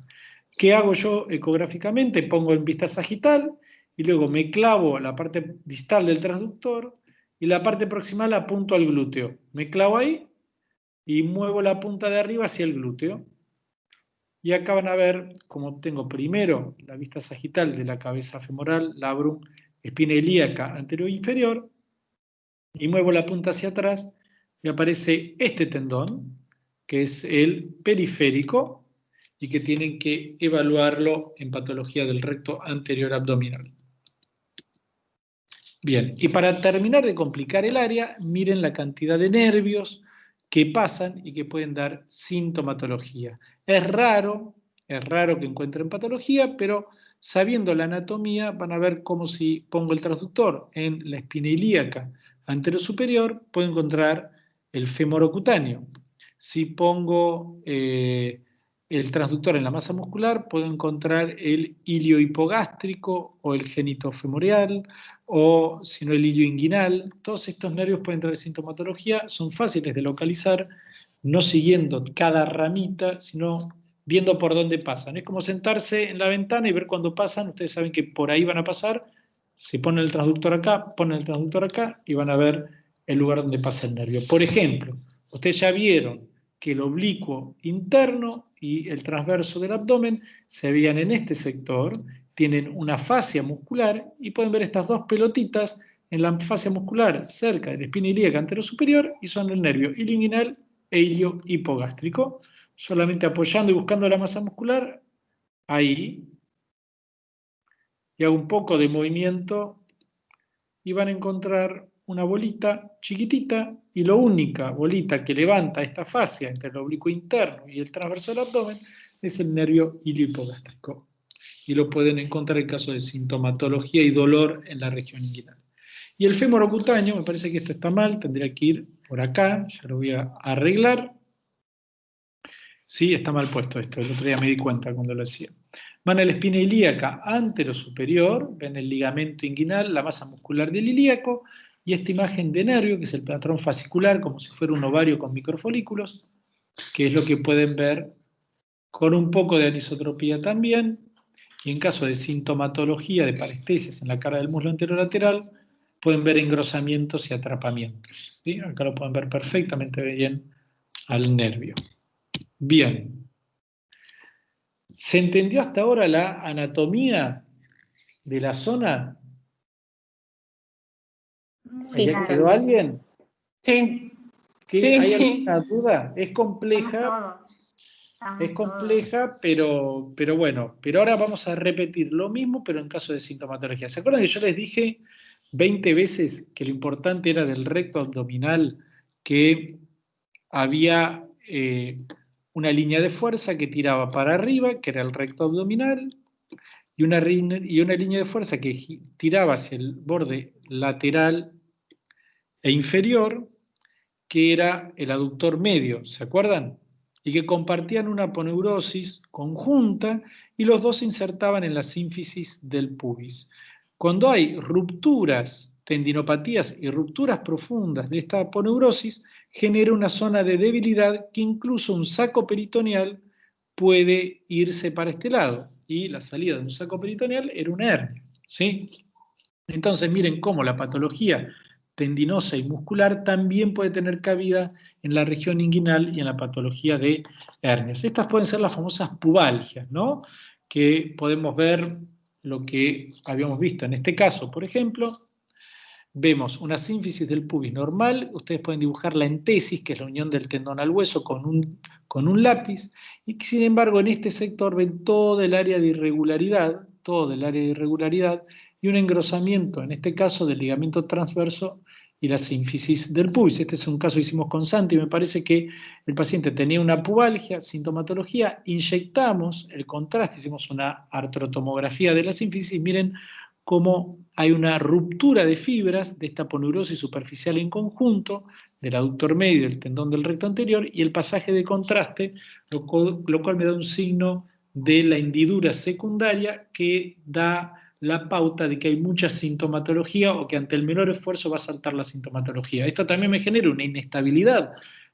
¿Qué hago yo ecográficamente? Pongo en vista sagital y luego me clavo la parte distal del transductor y la parte proximal apunto al glúteo. Me clavo ahí y muevo la punta de arriba hacia el glúteo. Y acá van a ver cómo tengo primero la vista sagital de la cabeza femoral, labrum, espina ilíaca anterior e inferior, y muevo la punta hacia atrás y aparece este tendón, que es el periférico, y que tienen que evaluarlo en patología del recto anterior abdominal. Bien, y para terminar de complicar el área, miren la cantidad de nervios que pasan y que pueden dar sintomatología. Es raro que encuentren patología, pero sabiendo la anatomía van a ver cómo si pongo el transductor en la espina ilíaca anterior superior, puedo encontrar el femorocutáneo. Si pongo el transductor en la masa muscular, puedo encontrar el ilio hipogástrico o el genitofemoral, o si no el ilio inguinal. Todos estos nervios pueden traer sintomatología, son fáciles de localizar, no siguiendo cada ramita, sino viendo por dónde pasan. Es como sentarse en la ventana y ver cuándo pasan. Ustedes saben que por ahí van a pasar, se pone el transductor acá, ponen el transductor acá y van a ver el lugar donde pasa el nervio. Por ejemplo, ustedes ya vieron que el oblicuo interno y el transverso del abdomen se veían en este sector, tienen una fascia muscular y pueden ver estas dos pelotitas en la fascia muscular cerca de la espina ilíaca anterior superior y son el nervio ilio inguinal e ilio hipogástrico. Solamente apoyando y buscando la masa muscular, ahí, y hago un poco de movimiento y van a encontrar una bolita chiquitita y la única bolita que levanta esta fascia entre el oblicuo interno y el transverso del abdomen es el nervio iliohipogástrico. Y lo pueden encontrar en caso de sintomatología y dolor en la región inguinal. Y el femorocutáneo, me parece que esto está mal, tendría que ir por acá, ya lo voy a arreglar. Sí, está mal puesto esto, el otro día me di cuenta cuando lo hacía. Van a la espina ilíaca anterosuperior, ven el ligamento inguinal, la masa muscular del ilíaco, y esta imagen de nervio, que es el patrón fascicular, como si fuera un ovario con microfolículos, que es lo que pueden ver con un poco de anisotropía también, y en caso de sintomatología de parestesias en la cara del muslo anterolateral, pueden ver engrosamientos y atrapamientos. ¿Sí? Acá lo pueden ver perfectamente bien al nervio. Bien. ¿Se entendió hasta ahora la anatomía de la zona? Sí, ¿Ya quedó alguien? Sí. ¿Hay Sí. alguna duda? Es compleja. Es compleja, pero bueno. Pero ahora vamos a repetir lo mismo, pero en caso de sintomatología. ¿Se acuerdan que yo les dije 20 veces que lo importante era del recto abdominal, que había una línea de fuerza que tiraba para arriba, que era el recto abdominal, y una línea de fuerza que tiraba hacia el borde lateral e inferior, que era el aductor medio, ¿se acuerdan? Y que compartían una aponeurosis conjunta y los dos se insertaban en la sínfisis del pubis. Cuando hay rupturas, tendinopatías y rupturas profundas de esta aponeurosis, genera una zona de debilidad que incluso un saco peritoneal puede irse para este lado. Y la salida de un saco peritoneal era una hernia, ¿sí? Entonces miren cómo la patología tendinosa y muscular también puede tener cabida en la región inguinal y en la patología de hernias. Estas pueden ser las famosas pubalgias, ¿no? Que podemos ver lo que habíamos visto en este caso, por ejemplo. Vemos una sínfisis del pubis normal, ustedes pueden dibujar la entesis, que es la unión del tendón al hueso con un lápiz, y que, sin embargo, en este sector ven todo el área de irregularidad, y un engrosamiento, en este caso, del ligamento transverso y la sínfisis del pubis. Este es un caso que hicimos con Santi, me parece que el paciente tenía una pubalgia, sintomatología, inyectamos el contraste, hicimos una artrotomografía de la sínfisis, miren cómo hay una ruptura de fibras de esta aponeurosis superficial en conjunto, del aductor medio y del tendón del recto anterior, y el pasaje de contraste, lo cual me da un signo de la hendidura secundaria que da la pauta de que hay mucha sintomatología o que ante el menor esfuerzo va a saltar la sintomatología. Esto también me genera una inestabilidad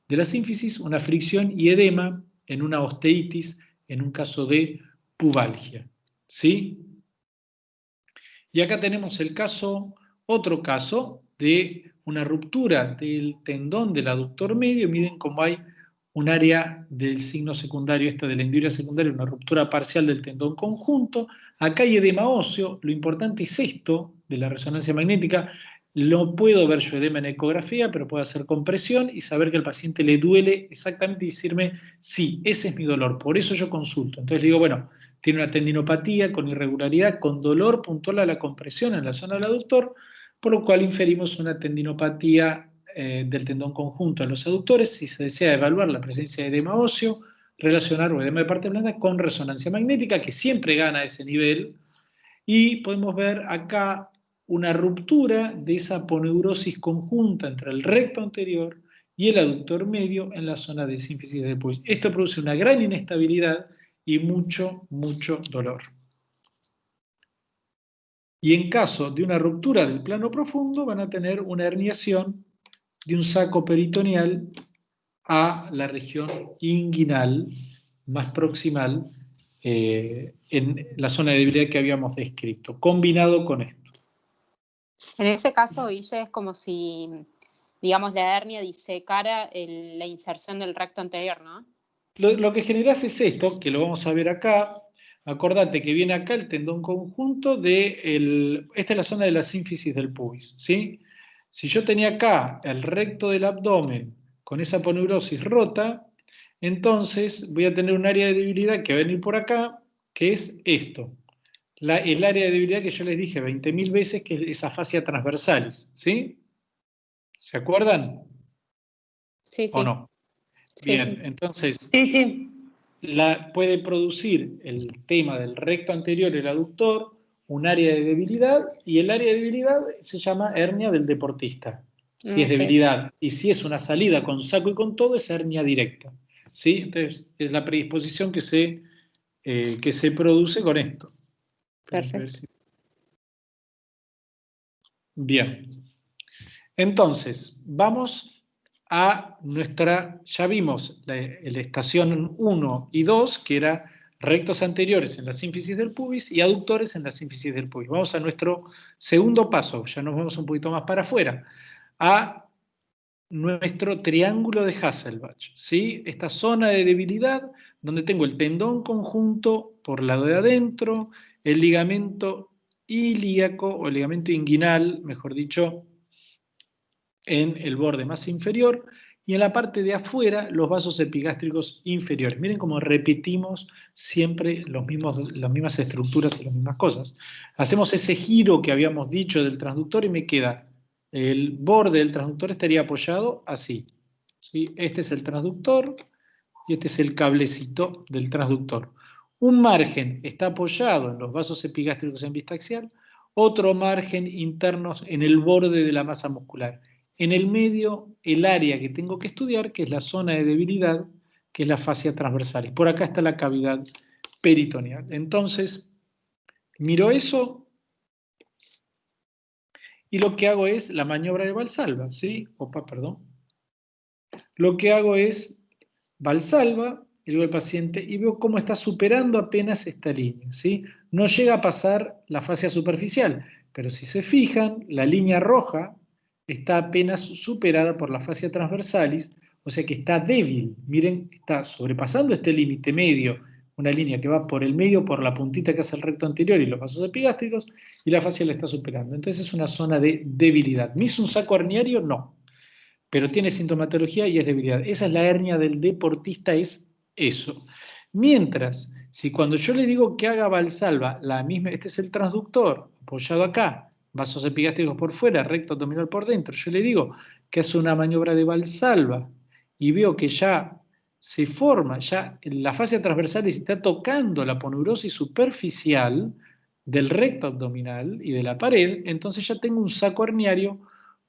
de la sínfisis, una fricción y edema en una osteitis, en un caso de pubalgia. ¿Sí? Y acá tenemos el caso, otro caso de una ruptura del tendón del aductor medio. Miren cómo hay un área del signo secundario, esta de la hendidura secundaria, una ruptura parcial del tendón conjunto. Acá hay edema óseo. Lo importante es esto de la resonancia magnética. Lo puedo ver yo edema en ecografía, pero puedo hacer compresión y saber que al paciente le duele exactamente y decirme, sí, ese es mi dolor, por eso yo consulto. Entonces le digo, bueno, tiene una tendinopatía con irregularidad, con dolor puntual a la compresión en la zona del aductor, por lo cual inferimos una tendinopatía del tendón conjunto en los aductores. Si se desea evaluar la presencia de edema óseo, relacionar o edema de parte blanda con resonancia magnética, que siempre gana ese nivel, y podemos ver acá una ruptura de esa aponeurosis conjunta entre el recto anterior y el aductor medio en la zona de sínfisis del pubis. Esto produce una gran inestabilidad y mucho dolor. Y en caso de una ruptura del plano profundo, van a tener una herniación de un saco peritoneal a la región inguinal más proximal, en la zona de debilidad que habíamos descrito, combinado con esto. En ese caso, Guille, es como si, digamos, la hernia disecara la inserción del recto anterior, ¿no? Lo que generás es esto, que lo vamos a ver acá. Acordate que viene acá el tendón conjunto esta es la zona de la sínfisis del pubis, ¿sí? Si yo tenía acá el recto del abdomen con esa aponeurosis rota, entonces voy a tener un área de debilidad que va a venir por acá, que es esto. El área de debilidad que yo les dije 20.000 veces, que es esa fascia transversalis, ¿sí? ¿Se acuerdan? Sí, ¿O sí. no? Sí, Bien, sí. entonces Sí, sí. puede producir el tema del recto anterior, el aductor, un área de debilidad, y el área de debilidad se llama hernia del deportista, si es Ok, debilidad. Y si es una salida con saco y con todo, es hernia directa. ¿Sí? Entonces, es la predisposición que se produce con esto. perfecto. Bien. Entonces, vamos a ya vimos la estación 1 y 2, que era rectos anteriores en la sínfisis del pubis y aductores en la sínfisis del pubis. Vamos a nuestro segundo paso, ya nos vamos un poquito más para afuera, a nuestro triángulo de Hasselbalch, ¿sí? Esta zona de debilidad donde tengo el tendón conjunto por lado de adentro, el ligamento ilíaco o el ligamento inguinal, mejor dicho, en el borde más inferior, y en la parte de afuera los vasos epigástricos inferiores. Miren cómo repetimos siempre las mismas estructuras y las mismas cosas. Hacemos ese giro que habíamos dicho del transductor y me queda el borde del transductor estaría apoyado así. ¿Sí? Este es el transductor y este es el cablecito del transductor. Un margen está apoyado en los vasos epigástricos en vista axial, otro margen interno en el borde de la masa muscular. En el medio, el área que tengo que estudiar, que es la zona de debilidad, que es la fascia transversal. Por acá está la cavidad peritoneal. Entonces, miro eso y lo que hago es la maniobra de Valsalva, ¿sí? Opa, perdón. Lo que hago es Valsalva, y luego el paciente, y veo cómo está superando apenas esta línea, ¿sí? No llega a pasar la fascia superficial, pero si se fijan, la línea roja está apenas superada por la fascia transversalis, o sea que está débil. Miren, está sobrepasando este límite medio, una línea que va por el medio, por la puntita que hace el recto anterior y los vasos epigástricos, y la fascia la está superando. Entonces es una zona de debilidad. ¿Me hizo un saco herniario? No, pero tiene sintomatología y es debilidad. Esa es la hernia del deportista, es eso. Mientras, si cuando yo le digo que haga Valsalva, este es el transductor, apoyado acá, vasos epigástricos por fuera, recto abdominal por dentro, yo le digo que hace una maniobra de Valsalva y veo que ya se forma, ya la fascia transversal está tocando la aponeurosis superficial, del recto abdominal y de la pared, entonces ya tengo un saco herniario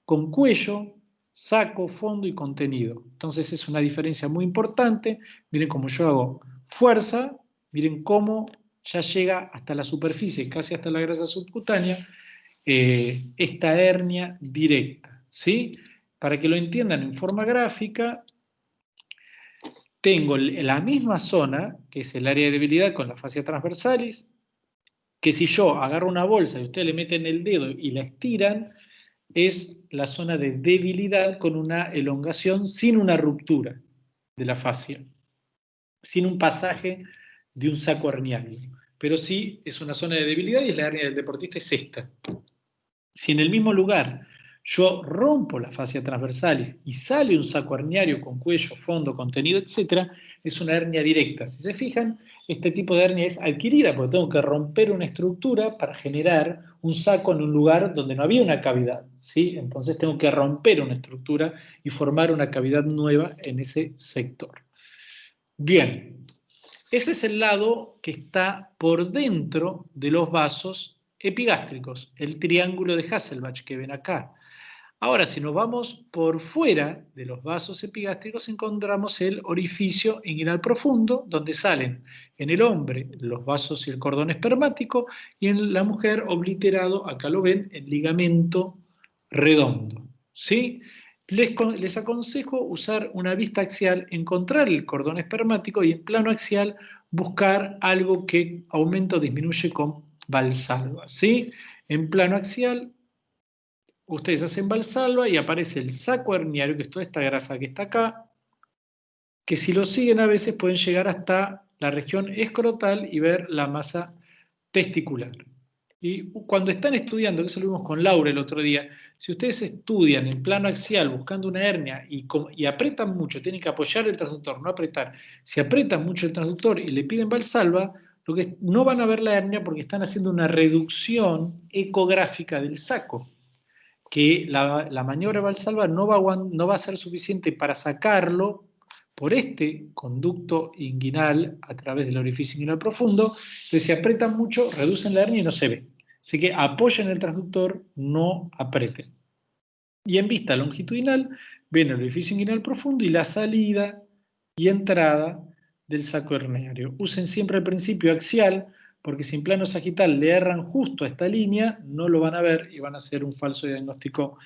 con cuello, saco, fondo y contenido. Entonces es una diferencia muy importante. Miren cómo yo hago fuerza, miren cómo ya llega hasta la superficie, casi hasta la grasa subcutánea, esta hernia directa, ¿sí? Para que lo entiendan en forma gráfica, tengo la misma zona, que es el área de debilidad con la fascia transversalis, que si yo agarro una bolsa y ustedes le meten el dedo y la estiran, es la zona de debilidad con una elongación sin una ruptura de la fascia, sin un pasaje de un saco herniario. Pero sí es una zona de debilidad y es la hernia del deportista, es esta. Si en el mismo lugar yo rompo la fascia transversalis y sale un saco herniario con cuello, fondo, contenido, etc., es una hernia directa. Si se fijan, este tipo de hernia es adquirida porque tengo que romper una estructura para generar un saco en un lugar donde no había una cavidad, ¿sí? Entonces tengo que romper una estructura y formar una cavidad nueva en ese sector. Bien, ese es el lado que está por dentro de los vasos epigástricos, el triángulo de Hasselbalch que ven acá. Ahora, si nos vamos por fuera de los vasos epigástricos, encontramos el orificio inguinal profundo, donde salen en el hombre los vasos y el cordón espermático, y en la mujer obliterado, acá lo ven, el ligamento redondo. ¿Sí? Les aconsejo usar una vista axial, encontrar el cordón espermático y en plano axial buscar algo que aumenta o disminuye con Valsalva. ¿Sí? En plano axial, ustedes hacen Valsalva y aparece el saco herniario, que es toda esta grasa que está acá, que si lo siguen a veces pueden llegar hasta la región escrotal y ver la masa testicular. Y cuando están estudiando, que eso lo vimos con Laura el otro día, si ustedes estudian en plano axial buscando una hernia y apretan mucho, tienen que apoyar el transductor, no apretar. Si apretan mucho el transductor y le piden Valsalva, lo que no van a ver la hernia porque están haciendo una reducción ecográfica del saco, que la maniobra de Valsalva no va a ser suficiente para sacarlo por este conducto inguinal a través del orificio inguinal profundo. Entonces, si apretan mucho, reducen la hernia y no se ve. Así que apoyen el transductor, no aprieten. Y en vista longitudinal, ven el orificio inguinal profundo y la salida y entrada del saco herniario. Usen siempre el principio axial, porque si en plano sagital le erran justo a esta línea, no lo van a ver y van a hacer un falso diagnóstico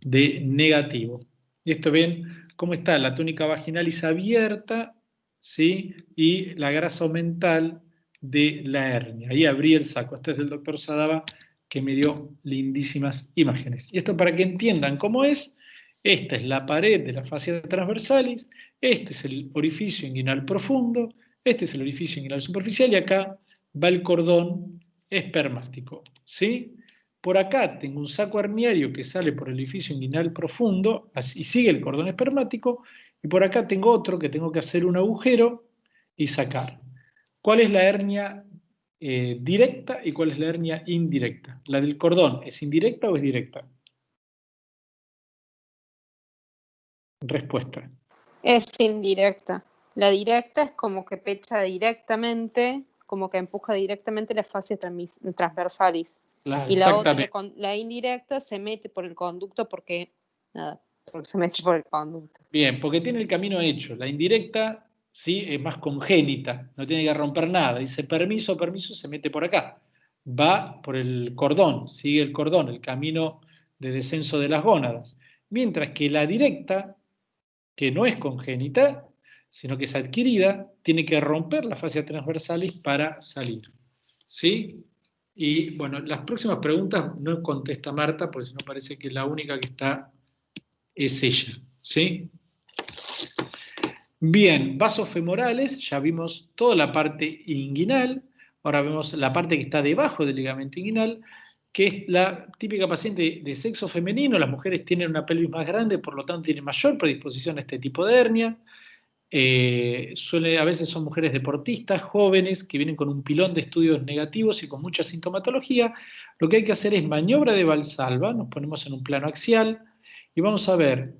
de negativo. Y esto ven cómo está la túnica vaginalis abierta, ¿sí? Y la grasa mental de la hernia. Ahí abrí el saco. Este es del doctor Sadava, que me dio lindísimas imágenes. Y esto para que entiendan cómo es, esta es la pared de la fascia transversalis, este es el orificio inguinal profundo, este es el orificio inguinal superficial y acá va el cordón espermático, ¿sí? Por acá tengo un saco herniario que sale por el orificio inguinal profundo y sigue el cordón espermático, y por acá tengo otro que tengo que hacer un agujero y sacar. ¿Cuál es la hernia directa y cuál es la hernia indirecta? ¿La del cordón es indirecta o es directa? Respuesta. Es indirecta. La directa es como que pecha directamente, como que empuja directamente la fascia transversalis. Claro, Y la otra, exactamente. la indirecta, se mete por el conducto porque se mete por el conducto. Bien, porque tiene el camino hecho. La indirecta, sí, es más congénita, no tiene que romper nada. Dice permiso, permiso, se mete por acá. Va por el cordón, sigue el cordón, el camino de descenso de las gónadas. Mientras que la directa, que no es congénita, sino que es adquirida, tiene que romper la fascia transversalis para salir. ¿Sí? Y bueno, las próximas preguntas no contesta Marta, porque si no parece que la única que está es ella. ¿Sí? Bien, vasos femorales, ya vimos toda la parte inguinal, ahora vemos la parte que está debajo del ligamento inguinal, que es la típica paciente de sexo femenino. Las mujeres tienen una pelvis más grande, por lo tanto tienen mayor predisposición a este tipo de hernia. A veces son mujeres deportistas, jóvenes, que vienen con un pilón de estudios negativos y con mucha sintomatología. Lo que hay que hacer es maniobra de Valsalva, nos ponemos en un plano axial y vamos a ver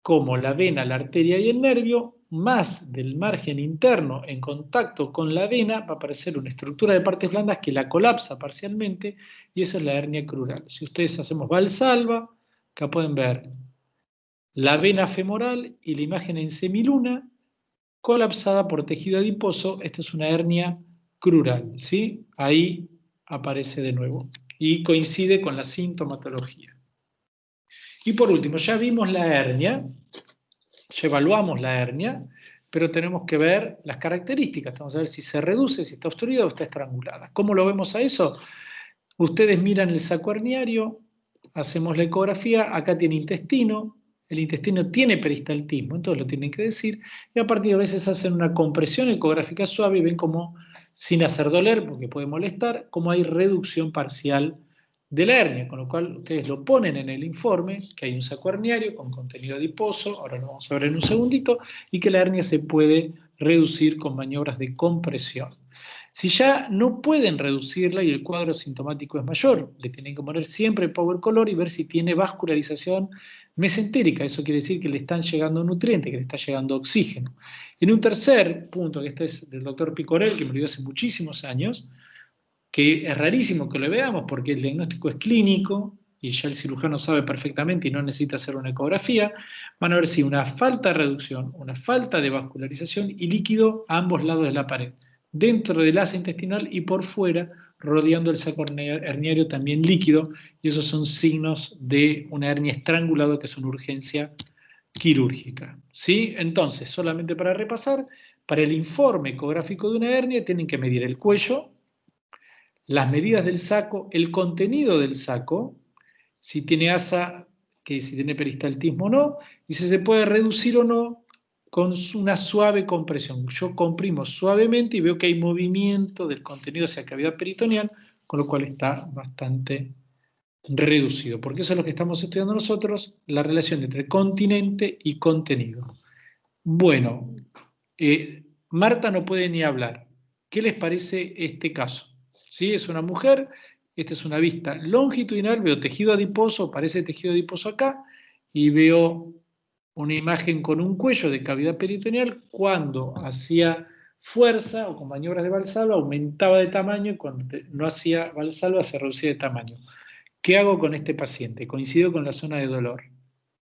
cómo la vena, la arteria y el nervio más del margen interno en contacto con la vena, va a aparecer una estructura de partes blandas que la colapsa parcialmente, y esa es la hernia crural. Si ustedes hacemos valsalva, acá pueden ver la vena femoral y la imagen en semiluna, colapsada por tejido adiposo. Esta es una hernia crural, ¿sí? Ahí aparece de nuevo, y coincide con la sintomatología. Y por último, ya vimos la hernia, ya evaluamos la hernia, pero tenemos que ver las características. Vamos a ver si se reduce, si está obstruida o está estrangulada. ¿Cómo lo vemos a eso? Ustedes miran el saco herniario, hacemos la ecografía, acá tiene intestino, el intestino tiene peristaltismo, entonces lo tienen que decir, y a partir de veces hacen una compresión ecográfica suave y ven como, sin hacer doler, porque puede molestar, como hay reducción parcial de la hernia, con lo cual ustedes lo ponen en el informe, que hay un saco herniario con contenido adiposo, ahora lo vamos a ver en un segundito, y que la hernia se puede reducir con maniobras de compresión. Si ya no pueden reducirla y el cuadro sintomático es mayor, le tienen que poner siempre power color y ver si tiene vascularización mesentérica. Eso quiere decir que le están llegando nutrientes, que le está llegando oxígeno. En un tercer punto, que este es del doctor Picorel, que murió hace muchísimos años, que es rarísimo que lo veamos porque el diagnóstico es clínico y ya el cirujano sabe perfectamente y no necesita hacer una ecografía, van a ver si una falta de reducción, una falta de vascularización y líquido a ambos lados de la pared, dentro del asa intestinal y por fuera, rodeando el saco herniario también líquido, y esos son signos de una hernia estrangulada, que es una urgencia quirúrgica. ¿Sí? Entonces, solamente para repasar, para el informe ecográfico de una hernia tienen que medir el cuello, las medidas del saco, el contenido del saco, si tiene asa, que si tiene peristaltismo o no, y si se puede reducir o no con una suave compresión. Yo comprimo suavemente y veo que hay movimiento del contenido hacia la cavidad peritoneal, con lo cual está bastante reducido, porque eso es lo que estamos estudiando nosotros, la relación entre continente y contenido. Bueno, Marta no puede ni hablar. ¿Qué les parece este caso? ¿Sí? Es una mujer, esta es una vista longitudinal, veo tejido adiposo, parece tejido adiposo acá, y veo una imagen con un cuello de cavidad peritoneal cuando hacía fuerza o con maniobras de Valsalva aumentaba de tamaño y cuando no hacía Valsalva se reducía de tamaño. ¿Qué hago con este paciente? Coincido con la zona de dolor.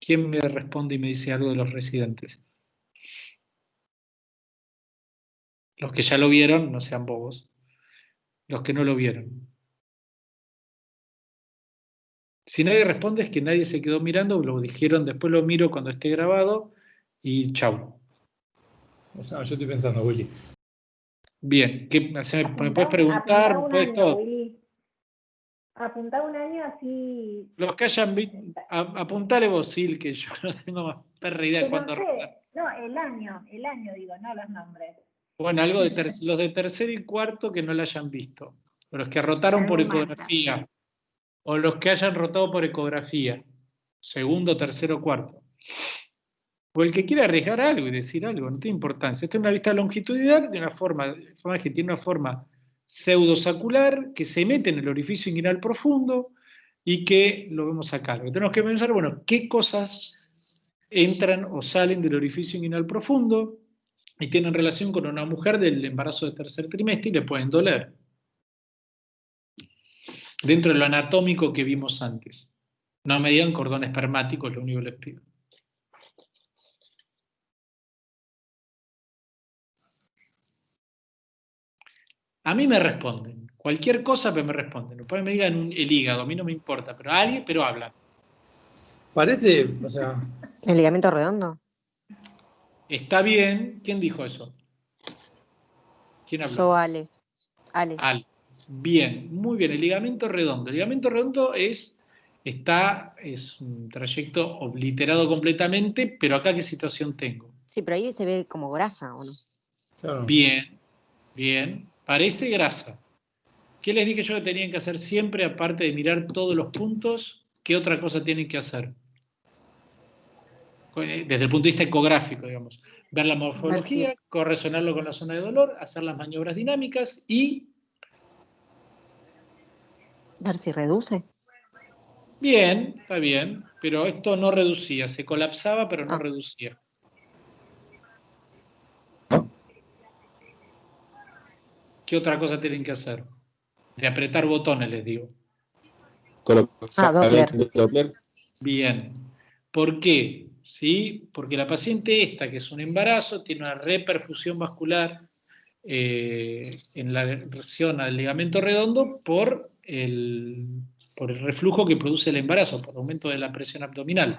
¿Quién me responde y me dice algo de los residentes? Los que ya lo vieron, no sean bobos. Los que no lo vieron. Si nadie responde es que nadie se quedó mirando, lo dijeron, después lo miro cuando esté grabado y chau. O sea, yo estoy pensando, Willy. Bien, me puedes preguntar, me puedes todo. Willy. Apuntá un año así. Los que hayan visto, apuntale vos, Sil, que yo no tengo más perra idea de cuándo rotar. No, el año digo, no los nombres. Bueno, algo de los de tercero y cuarto que no la hayan visto. O los que rotaron por ecografía. O los que hayan rotado por ecografía. Segundo, tercero, cuarto. O el que quiera arriesgar algo y decir algo, no tiene importancia. Esta es una vista longitudinal de una forma que tiene una forma pseudosacular, que se mete en el orificio inguinal profundo y que lo vemos acá. Lo que tenemos que pensar, bueno, qué cosas entran o salen del orificio inguinal profundo y tienen relación con una mujer del embarazo de tercer trimestre y le pueden doler. Dentro de lo anatómico que vimos antes. No me digan cordón espermático, es lo único que les pido. A mí me responden. Cualquier cosa, pero me responden. Después me digan el hígado, a mí no me importa, pero alguien, pero hablan. Parece, o sea. ¿El ligamento redondo? Está bien. ¿Quién dijo eso? ¿Quién habló? Yo, Ale. Ale. Bien, muy bien. El ligamento redondo. El ligamento redondo es un trayecto obliterado completamente, pero acá ¿qué situación tengo? Sí, pero ahí se ve como grasa, ¿o no? Claro. Bien, bien. Parece grasa. ¿Qué les dije yo que tenían que hacer siempre, aparte de mirar todos los puntos? ¿Qué otra cosa tienen que hacer? Desde el punto de vista ecográfico, digamos. Ver la morfología, correlacionarlo con la zona de dolor, hacer las maniobras dinámicas y... Ver si reduce. Bien, está bien, pero esto no reducía, se colapsaba pero no reducía. ¿Qué otra cosa tienen que hacer? De apretar botones, les digo. Doppler. Doppler. Bien. ¿Por qué? ¿Sí? Porque la paciente esta, que es un embarazo, tiene una reperfusión vascular en la zona del ligamento redondo por el reflujo que produce el embarazo, por aumento de la presión abdominal.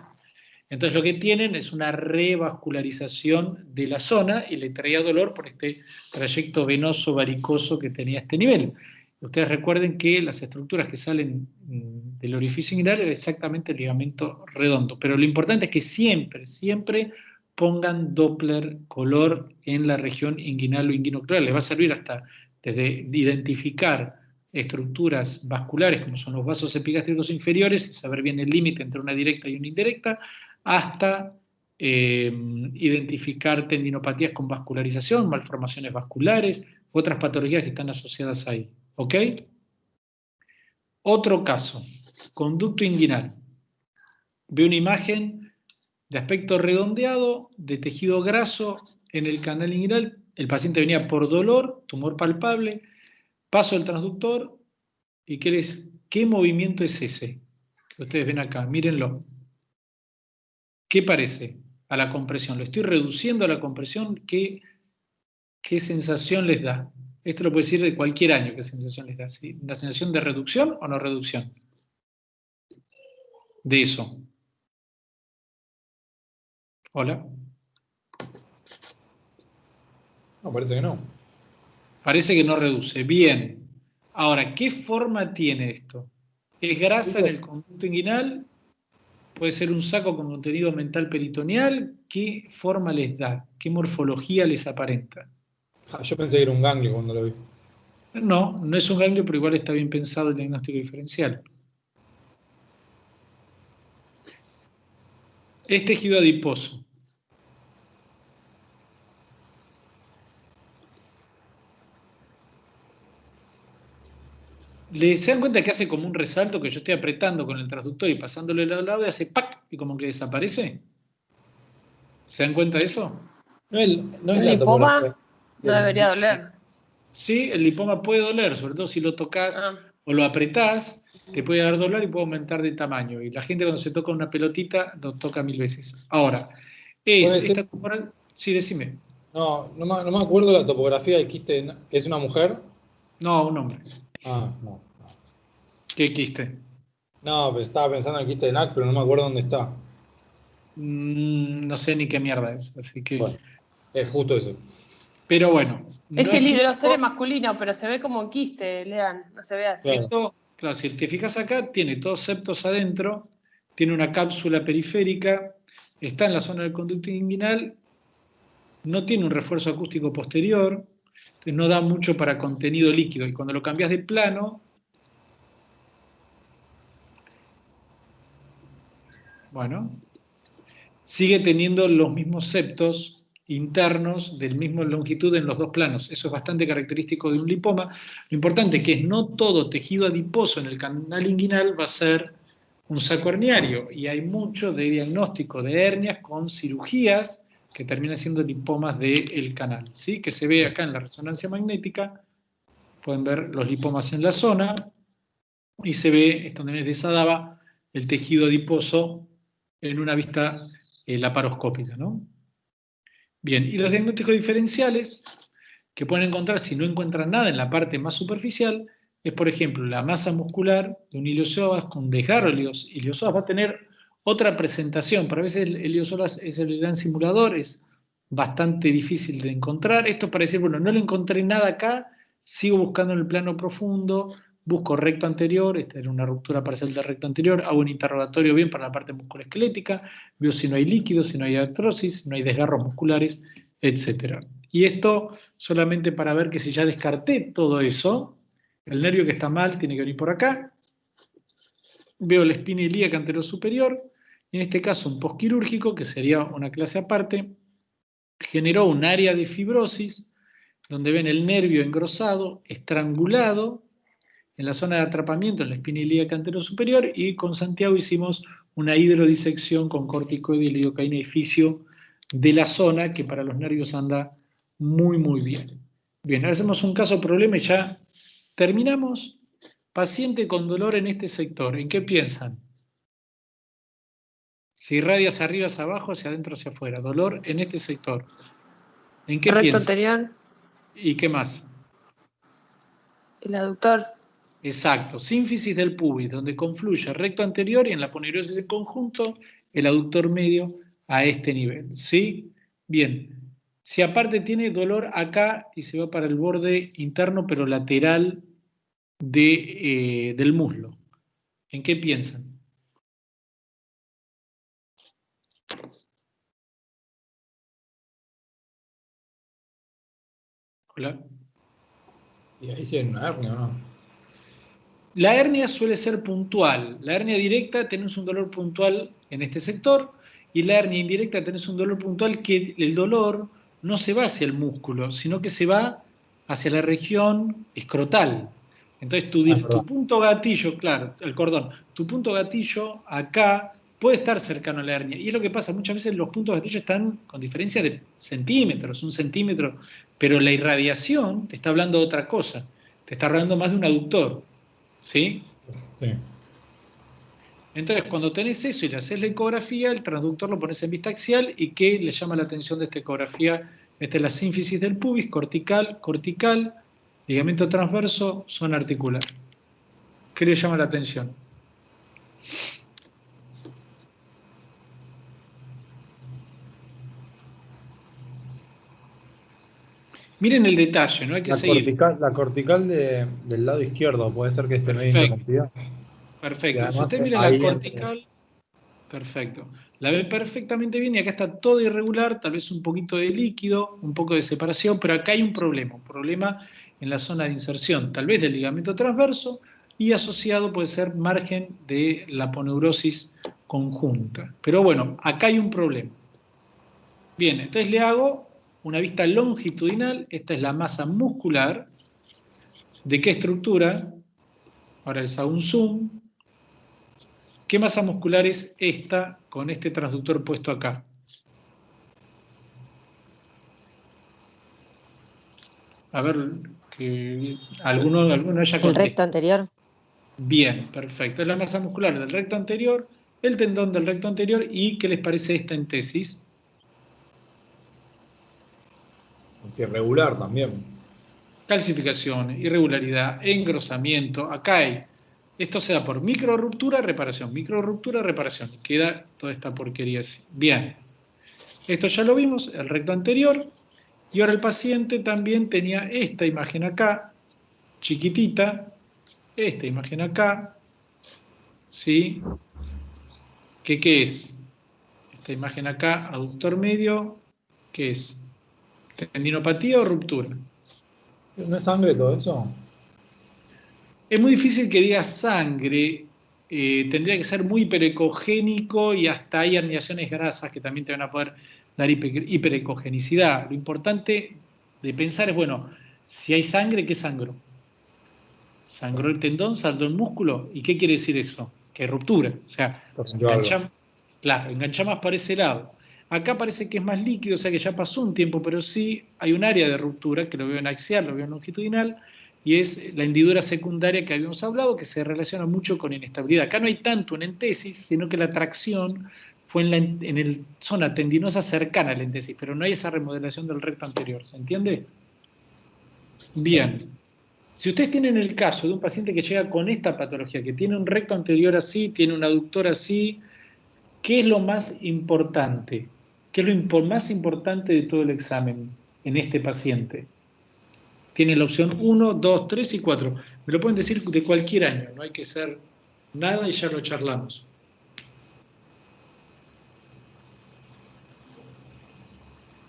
Entonces lo que tienen es una revascularización de la zona y le traía dolor por este trayecto venoso varicoso que tenía este nivel. Ustedes recuerden que las estructuras que salen del orificio inguinal era exactamente el ligamento redondo, pero lo importante es que siempre, siempre pongan Doppler color en la región inguinal o inguinoclear. Les va a servir hasta desde identificar estructuras vasculares como son los vasos epigástricos inferiores y saber bien el límite entre una directa y una indirecta, hasta identificar tendinopatías con vascularización, malformaciones vasculares, u otras patologías que están asociadas ahí. ¿Ok? Otro caso, conducto inguinal. Veo una imagen de aspecto redondeado, de tejido graso en el canal inguinal. El paciente venía por dolor, tumor palpable, paso del transductor, y ¿qué movimiento es ese? Que ustedes ven acá, mírenlo. ¿Qué parece a la compresión? Lo estoy reduciendo a la compresión, ¿qué sensación les da? Esto lo puede decir de cualquier año, ¿qué sensación les da? ¿Sí? ¿La sensación de reducción o no reducción? De eso. Hola. No, parece que no. Parece que no reduce. Bien. Ahora, ¿qué forma tiene esto? ¿Es grasa en el conducto inguinal? ¿Puede ser un saco con contenido mental peritoneal? ¿Qué forma les da? ¿Qué morfología les aparenta? Yo pensé que era un ganglio cuando lo vi. No, no es un ganglio, pero igual está bien pensado el diagnóstico diferencial. Es tejido adiposo. ¿Se dan cuenta que hace como un resalto que yo estoy apretando con el transductor y pasándole al lado y hace ¡pac! Y como que desaparece? ¿Se dan cuenta de eso? No es ¿El la lipoma? topografía. No debería doler. Sí, el lipoma puede doler, sobre todo si lo tocas o lo apretás, te puede dar dolor y puede aumentar de tamaño. Y la gente cuando se toca una pelotita, lo toca 1000 veces. Ahora, esta tumoral... Sí, decime. No me acuerdo la topografía del quiste. ¿Es una mujer? No, un hombre. No. ¿Qué quiste? No, pero estaba pensando en el quiste de NAC, pero no me acuerdo dónde está. No sé ni qué mierda es, así que... Bueno, es justo eso. Pero bueno. Es el hidrocele masculino, pero se ve como un quiste, Lean. No se ve así. Esto, claro, si te fijas acá, tiene todos septos adentro, tiene una cápsula periférica, está en la zona del conducto inguinal, no tiene un refuerzo acústico posterior, entonces no da mucho para contenido líquido. Y cuando lo cambias de plano, bueno, sigue teniendo los mismos septos internos del mismo longitud en los dos planos. Eso es bastante característico de un lipoma. Lo importante es que no todo tejido adiposo en el canal inguinal va a ser un saco herniario, y hay mucho de diagnóstico de hernias con cirugías que terminan siendo lipomas del canal, ¿sí? Que se ve acá en la resonancia magnética, pueden ver los lipomas en la zona, y se ve, esto donde de Sadava, el tejido adiposo en una vista laparoscópica, ¿no? Bien, y los diagnósticos diferenciales que pueden encontrar si no encuentran nada en la parte más superficial es, por ejemplo, la masa muscular de un iliopsoas con desgarro iliopsoas va a tener otra presentación, pero a veces el iliopsoas es el gran simulador, es bastante difícil de encontrar. Esto es para decir, bueno, no le encontré nada acá, sigo buscando en el plano profundo, busco recto anterior, esta era una ruptura parcial del recto anterior, hago un interrogatorio bien para la parte musculoesquelética, veo si no hay líquido, si no hay artrosis, si no hay desgarros musculares, etc. Y esto solamente para ver que si ya descarté todo eso, el nervio que está mal tiene que venir por acá, veo la espina ilíaca anterior superior, en este caso un posquirúrgico, que sería una clase aparte, generó un área de fibrosis, donde ven el nervio engrosado, estrangulado, en la zona de atrapamiento, en la espina ilíaca anterior superior, y con Santiago hicimos una hidrodisección con corticoide y lidocaína y fisio de la zona, que para los nervios anda muy, muy bien. Bien, ahora hacemos un caso problema y ya terminamos. Paciente con dolor en este sector. ¿En qué piensan? Si irradia hacia arriba, hacia abajo, hacia adentro, hacia afuera. Dolor en este sector. ¿En qué Recto piensan? anterior, ¿Y qué más? el aductor. Exacto. Sínfisis del pubis, donde confluye el recto anterior y en la aponeurosis en conjunto el aductor medio a este nivel. ¿Sí? Bien. Si aparte tiene dolor acá y se va para el borde interno pero lateral del muslo, ¿en qué piensan? Hola. Y ahí sí hay una hernia, ¿o no? La hernia suele ser puntual. La hernia directa tenés un dolor puntual en este sector y la hernia indirecta tenés un dolor puntual que el dolor no se va hacia el músculo, sino que se va hacia la región escrotal. Entonces Ah, es verdad. tu punto gatillo, claro, el cordón, tu punto gatillo acá puede estar cercano a la hernia. Y es lo que pasa, muchas veces los puntos gatillo están con diferencia de centímetros, 1 centímetro, pero la irradiación te está hablando de otra cosa, te está hablando más de un aductor. ¿Sí? Sí. Entonces, cuando tenés eso y le haces la ecografía, el transductor lo pones en vista axial y ¿qué le llama la atención de esta ecografía? Esta es la sínfisis del pubis, cortical, ligamento transverso, zona articular. ¿Qué le llama la atención? Miren el detalle, no hay que seguir. La cortical del lado izquierdo puede ser que esté medio Perfecto, interrumpida. Y perfecto. Si además ustedes miran la ahí entre. cortical, perfecto. La ven perfectamente bien y acá está todo irregular, tal vez un poquito de líquido, un poco de separación, pero acá hay un problema en la zona de inserción, tal vez del ligamento transverso y asociado puede ser margen de la aponeurosis conjunta. Pero bueno, acá hay un problema. Bien, entonces le hago una vista longitudinal, esta es la masa muscular. ¿De qué estructura? Ahora les hago un zoom. ¿Qué masa muscular es esta con este transductor puesto acá? A ver, que alguno ya El conteste. recto anterior. Bien, perfecto. Es la masa muscular del recto anterior, el tendón del recto anterior y ¿qué les parece esta en tesis? Irregular también. Calcificación, irregularidad, engrosamiento. Acá hay. Esto se da por micro ruptura, reparación. Queda toda esta porquería así. Bien. Esto ya lo vimos, el recto anterior. Y ahora el paciente también tenía esta imagen acá, chiquitita, esta imagen acá, ¿sí? ¿Qué es? Esta imagen acá, aductor medio, ¿qué es? ¿Tendinopatía o ruptura? ¿No es sangre todo eso? Es muy difícil que diga sangre, tendría que ser muy hiperecogénico y hasta hay herniaciones grasas que también te van a poder dar hiperecogenicidad. Lo importante de pensar es, bueno, si hay sangre, ¿qué sangró? Sangró el tendón, saldó el músculo, ¿y qué quiere decir eso? Que hay ruptura, o sea, Se rompió algo. engancha más para ese lado. Acá parece que es más líquido, o sea que ya pasó un tiempo, pero sí hay un área de ruptura, que lo veo en axial, lo veo en longitudinal, y es la hendidura secundaria que habíamos hablado, que se relaciona mucho con inestabilidad. Acá no hay tanto una entesis, sino que la tracción fue en la zona tendinosa cercana a la entesis, pero no hay esa remodelación del recto anterior, ¿se entiende? Bien. Si ustedes tienen el caso de un paciente que llega con esta patología, que tiene un recto anterior así, tiene un aductor así, ¿qué es lo más importante? ¿Qué es lo más importante de todo el examen en este paciente? Tienen la opción 1, 2, 3 y 4. Me lo pueden decir de cualquier año, no hay que ser nada y ya lo charlamos.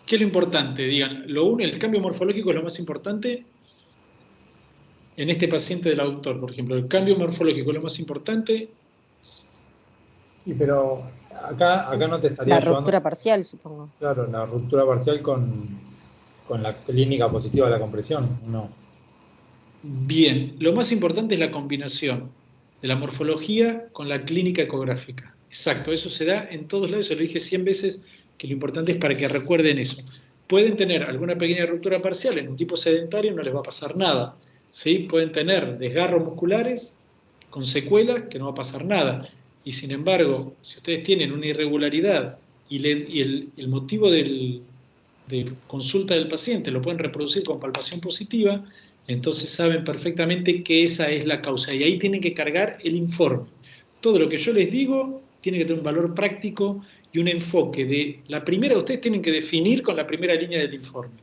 ¿Qué es lo importante? Digan, el cambio morfológico es lo más importante en este paciente del aductor, por ejemplo. El cambio morfológico es lo más importante. Pero acá no te estaría La ayudando. ruptura parcial, supongo. Claro, la ruptura parcial con la clínica positiva de la compresión, ¿no? Bien, lo más importante es la combinación de la morfología con la clínica ecográfica. Exacto, eso se da en todos lados, se lo dije 100 veces, que lo importante es para que recuerden eso. pueden tener alguna pequeña ruptura parcial en un tipo sedentario, no les va a pasar nada. ¿Sí? Pueden tener desgarros musculares con secuelas que no va a pasar nada. Y sin embargo, si ustedes tienen una irregularidad y el motivo de consulta del paciente lo pueden reproducir con palpación positiva, entonces saben perfectamente que esa es la causa. Y ahí tienen que cargar el informe. Todo lo que yo les digo tiene que tener un valor práctico y un enfoque de la primera, ustedes tienen que definir con la primera línea del informe.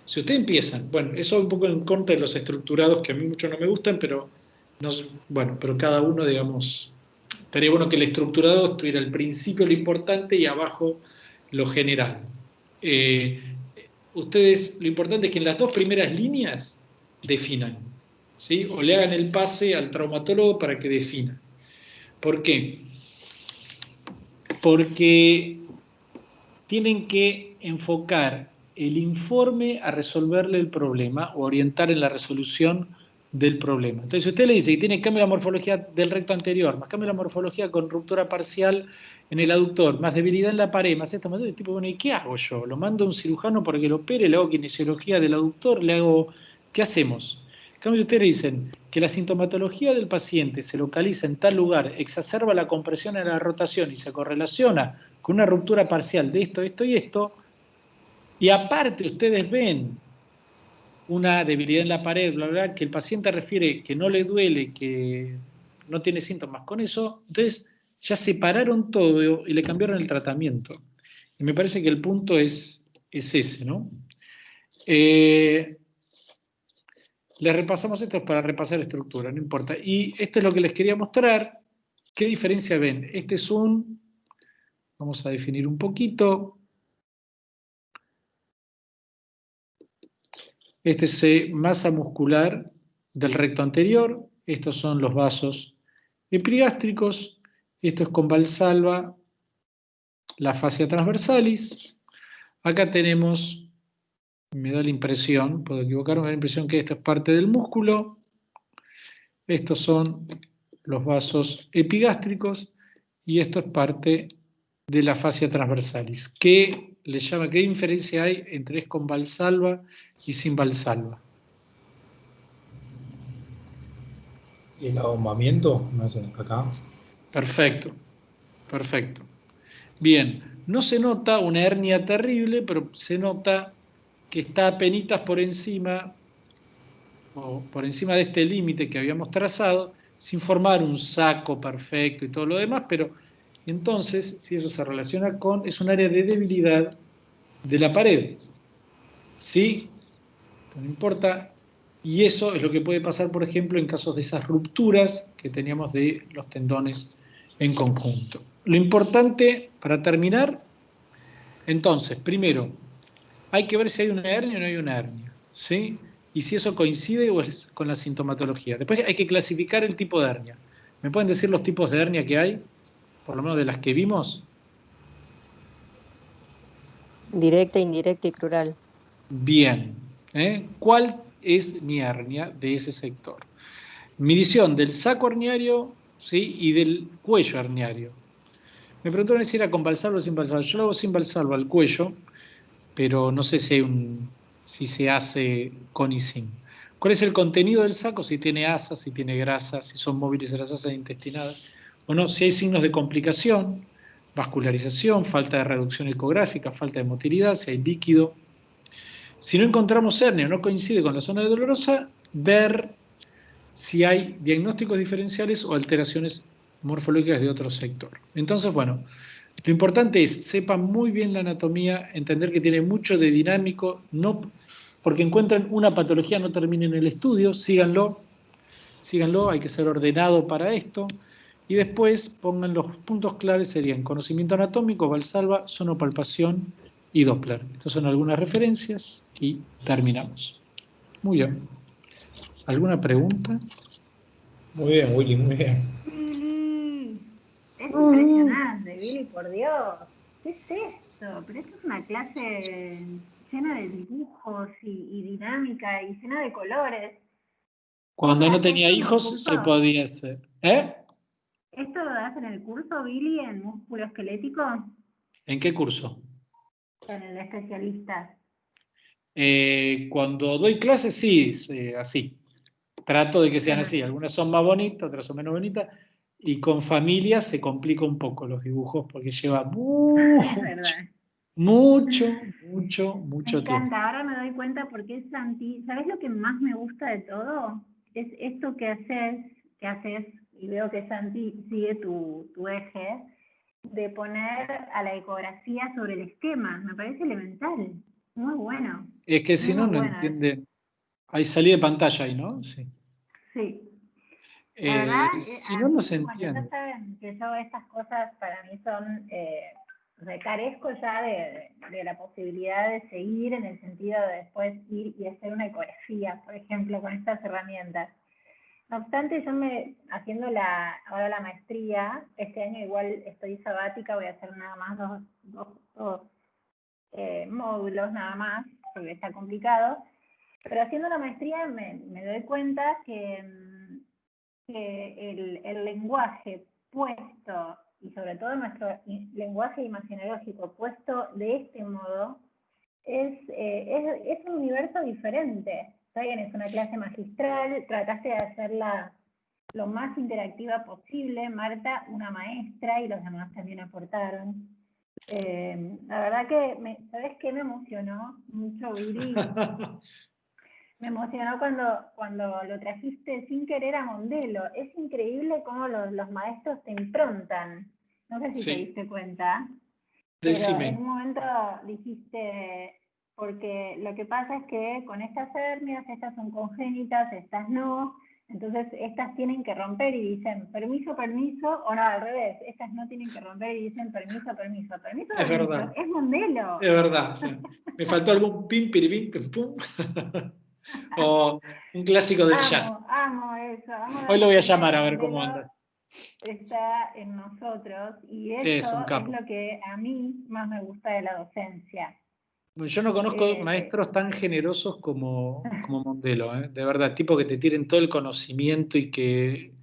Si ustedes empiezan, bueno, eso es un poco en contra de los estructurados que a mí mucho no me gustan, pero, no, bueno, pero cada uno, digamos, estaría bueno que el estructurado estuviera al principio lo importante y abajo lo general. Ustedes, lo importante es que en las dos primeras líneas definan, ¿sí? O le hagan el pase al traumatólogo para que defina. ¿Por qué? Porque tienen que enfocar el informe a resolverle el problema o orientar en la resolución del problema. Entonces, si usted le dice que tiene cambio de la morfología del recto anterior, más cambio de la morfología con ruptura parcial en el aductor, más debilidad en la pared, más esto, más el tipo, bueno, ¿y qué hago yo? ¿Lo mando a un cirujano para que lo opere? ¿Le hago kinesiología del aductor? ¿Le hago...? ¿Qué hacemos? En cambio, si ustedes dicen que la sintomatología del paciente se localiza en tal lugar, exacerba la compresión en la rotación y se correlaciona con una ruptura parcial de esto, esto y esto, y aparte ustedes ven una debilidad en la pared, bla, bla, que el paciente refiere que no le duele, que no tiene síntomas con eso, entonces ya separaron todo y le cambiaron el tratamiento. Y me parece que el punto es ese, ¿no? Les repasamos esto para repasar estructura, no importa. Y esto es lo que les quería mostrar. ¿Qué diferencia ven? Este es vamos a definir un poquito. Este es masa muscular del recto anterior. Estos son los vasos epigástricos. Esto es con Valsalva, la fascia transversalis. Acá tenemos, me da la impresión, puedo equivocarme, me da la impresión que esto es parte del músculo. Estos son los vasos epigástricos y esto es parte de la fascia transversalis. ¿Qué diferencia hay entre es con Valsalva y sin Valsalva? ¿Y el abombamiento? No sé, acá. Perfecto, perfecto. Bien, no se nota una hernia terrible, pero se nota que está apenitas por encima, o por encima de este límite que habíamos trazado, sin formar un saco perfecto y todo lo demás, pero entonces, si eso se relaciona con, es un área de debilidad de la pared. ¿Sí? No importa. Y eso es lo que puede pasar, por ejemplo, en casos de esas rupturas que teníamos de los tendones en conjunto. Lo importante, para terminar, entonces, primero, hay que ver si hay una hernia o no hay una hernia, ¿sí? Y si eso coincide o es con la sintomatología. Después hay que clasificar el tipo de hernia. ¿Me pueden decir los tipos de hernia que hay? Por lo menos de las que vimos. Directa, indirecta y crural. Bien. ¿Cuál es mi hernia de ese sector? Medición del saco herniario, ¿sí? Y del cuello herniario. Me preguntaron si era con Valsalva o sin Valsalva. Yo lo hago sin Valsalva al cuello, pero no sé si se hace con y sin. ¿Cuál es el contenido del saco? Si tiene asas, si tiene grasa, si son móviles las asas intestinadas o no. Si hay signos de complicación, vascularización, falta de reducción ecográfica, falta de motilidad, si hay líquido. Si no encontramos hernia o no coincide con la zona dolorosa, ver si hay diagnósticos diferenciales o alteraciones morfológicas de otro sector. Entonces, bueno, lo importante es, sepan muy bien la anatomía, entender que tiene mucho de dinámico, no porque encuentran una patología no terminen el estudio, síganlo, hay que ser ordenado para esto, y después pongan los puntos claves, serían conocimiento anatómico, Valsalva, sonopalpación y Doppler. Estas son algunas referencias y terminamos. Muy bien. ¿Alguna pregunta? Muy bien, Willy, muy bien. Billy, es impresionante, Billy, por Dios. ¿Qué es esto? Pero esto es una clase llena de dibujos y dinámica y llena de colores. Cuando no tenía ¿Esto en el hijos curso? se podía hacer. ¿Eh? ¿Esto lo das en el curso, Billy, en músculo esquelético? ¿En qué curso? En el de especialistas. Cuando doy clases, sí, así. Trato de que sean así. Algunas son más bonitas, otras son menos bonitas. Y con familias se complica un poco los dibujos porque lleva Es verdad. mucho Me tiempo. encanta, ahora me doy cuenta porque es Santi. ¿Sabes lo que más me gusta de todo? Es esto que haces, y veo que Santi sigue tu eje, de poner a la ecografía sobre el esquema. Me parece elemental. Muy bueno. Es que si no, Muy no bueno. entienden. Hay salida de pantalla ahí, ¿no? Sí. Sí. La verdad, Si a no, no mí, se bueno, ya entiende. saben que yo estas cosas para mí son, o sea, carezco ya de la posibilidad de seguir en el sentido de después ir y hacer una ecografía, por ejemplo, con estas herramientas. No obstante, haciendo ahora la maestría, este año igual estoy sabática, voy a hacer nada más dos módulos nada más, porque está complicado, pero haciendo la maestría me doy cuenta que el lenguaje puesto, y sobre todo nuestro lenguaje imaginológico puesto de este modo, es un universo diferente. Está bien, es una clase magistral, trataste de hacerla lo más interactiva posible, Marta, una maestra, y los demás también aportaron. La verdad que, ¿sabes qué me emocionó mucho, Billy? Me emocionó cuando lo trajiste sin querer a Mondelo. Es increíble cómo los maestros te improntan. No sé si te Sí. diste cuenta, pero Decime. en un momento dijiste, porque lo que pasa es que con estas hernias, estas son congénitas, estas no, entonces estas tienen que romper y dicen permiso, permiso, o no, al revés, estas no tienen que romper y dicen permiso, permiso, permiso, Es permiso. verdad. Es Mondelo. Es verdad. Sí. Me faltó algún pim, piribim, pim, pum. O un clásico del jazz. Amo eso, amo Hoy lo darme voy a cuenta llamar que a ver cómo Mondelo anda. está en nosotros y Sí, es un eso es capo. lo que a mí más me gusta de la docencia. Bueno, yo no conozco maestros tan generosos como Mondelo, ¿eh? De verdad, tipo que te tiren todo el conocimiento y que...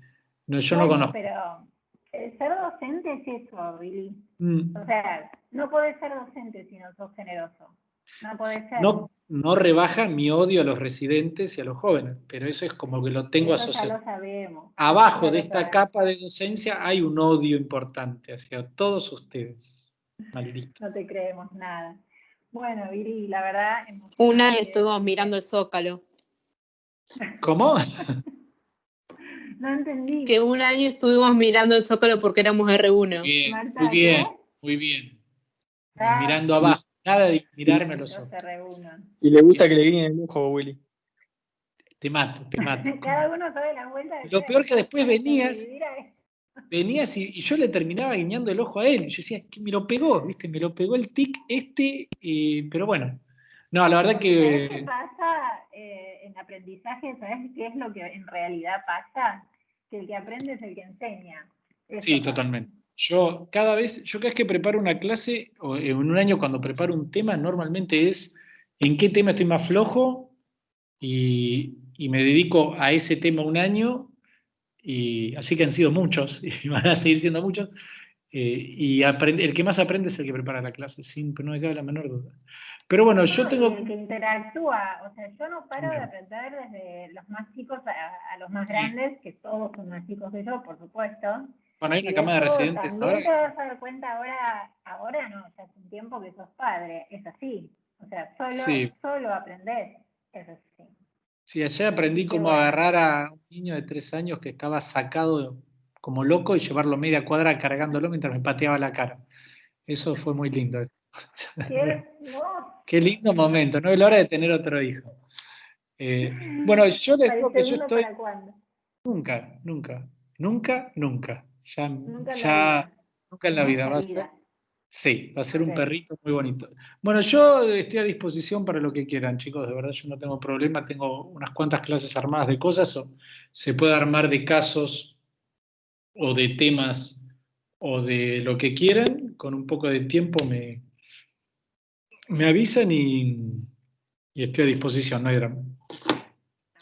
No, yo no Bueno, conozco. pero ser docente es eso, Billy. Mm. O sea, no podés ser docente si no sos generoso. No podés ser. No rebaja mi odio a los residentes y a los jóvenes, pero eso es como que lo tengo Eso ya asociado. lo sabemos. Abajo Ya de lo esta sabemos. capa de docencia hay un odio importante hacia todos ustedes, malditos. No te creemos nada. Bueno, Billy, la verdad... Un año emocionante. estuvimos mirando el Zócalo. ¿Cómo? No entendí. Que un año estuvimos mirando el Zócalo porque éramos R1. Bien, Marta, muy bien, ¿qué? muy bien. Ah, Mirando abajo, nada de mirarme a los los ojos. se reúnan. Y le gusta que le guiñen el ojo, Willy. Te mato, te mato. Cada uno sabe la vuelta de Lo peor que después venías venías y yo le terminaba guiñando el ojo a él. Yo decía, que me lo pegó, ¿viste? Me lo pegó el tic pero bueno. No, la verdad ¿Sabes qué que... pasa en aprendizaje? ¿Sabes qué es lo que en realidad pasa? Que el que aprende es el que enseña. Eso Sí, pasa. totalmente. Yo cada vez que preparo una clase, o en un año cuando preparo un tema, normalmente es en qué tema estoy más flojo y me dedico a ese tema un año, y así que han sido muchos y van a seguir siendo muchos, el que más aprende es el que prepara la clase, no me cabe la menor duda. Pero bueno, yo No, y tengo... el que interactúa, o sea, yo no paro de Claro. aprender desde los más chicos a los más Sí. grandes, que todos son más chicos que yo, por supuesto. Bueno, hay Y una camada de eso residentes ahora también te que vas a dar cuenta ahora no, ya hace un tiempo que sos padre, es así. O sea, sí. solo aprendés, es así. Sí, ayer aprendí Así que cómo bueno, agarrar a un niño de 3 años que estaba sacado como loco y llevarlo media cuadra cargándolo mientras me pateaba la cara. Eso fue muy lindo. qué hermoso. Qué lindo momento, no es la hora de tener otro hijo. Bueno, yo les ¿Para digo el que yo segundo estoy... para cuándo? Nunca, nunca, nunca, nunca. Nunca en la Ya, vida. nunca en la En vida. esta Va a ser, vida. sí, va a ser un Ok. perrito muy bonito. Bueno, yo estoy a disposición para lo que quieran, chicos. De verdad, yo no tengo problema. Tengo unas cuantas clases armadas de cosas. O se puede armar de casos o de temas o de lo que quieran. Con un poco de tiempo me avisan y estoy a disposición. No hay drama.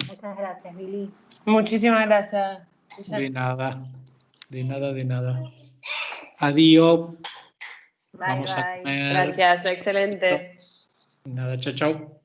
Muchas gracias, Billy. Muchísimas gracias. De nada, de nada, de nada. Adiós. Bye, Vamos a bye. comer. Gracias, excelente. Nada, chao, chao.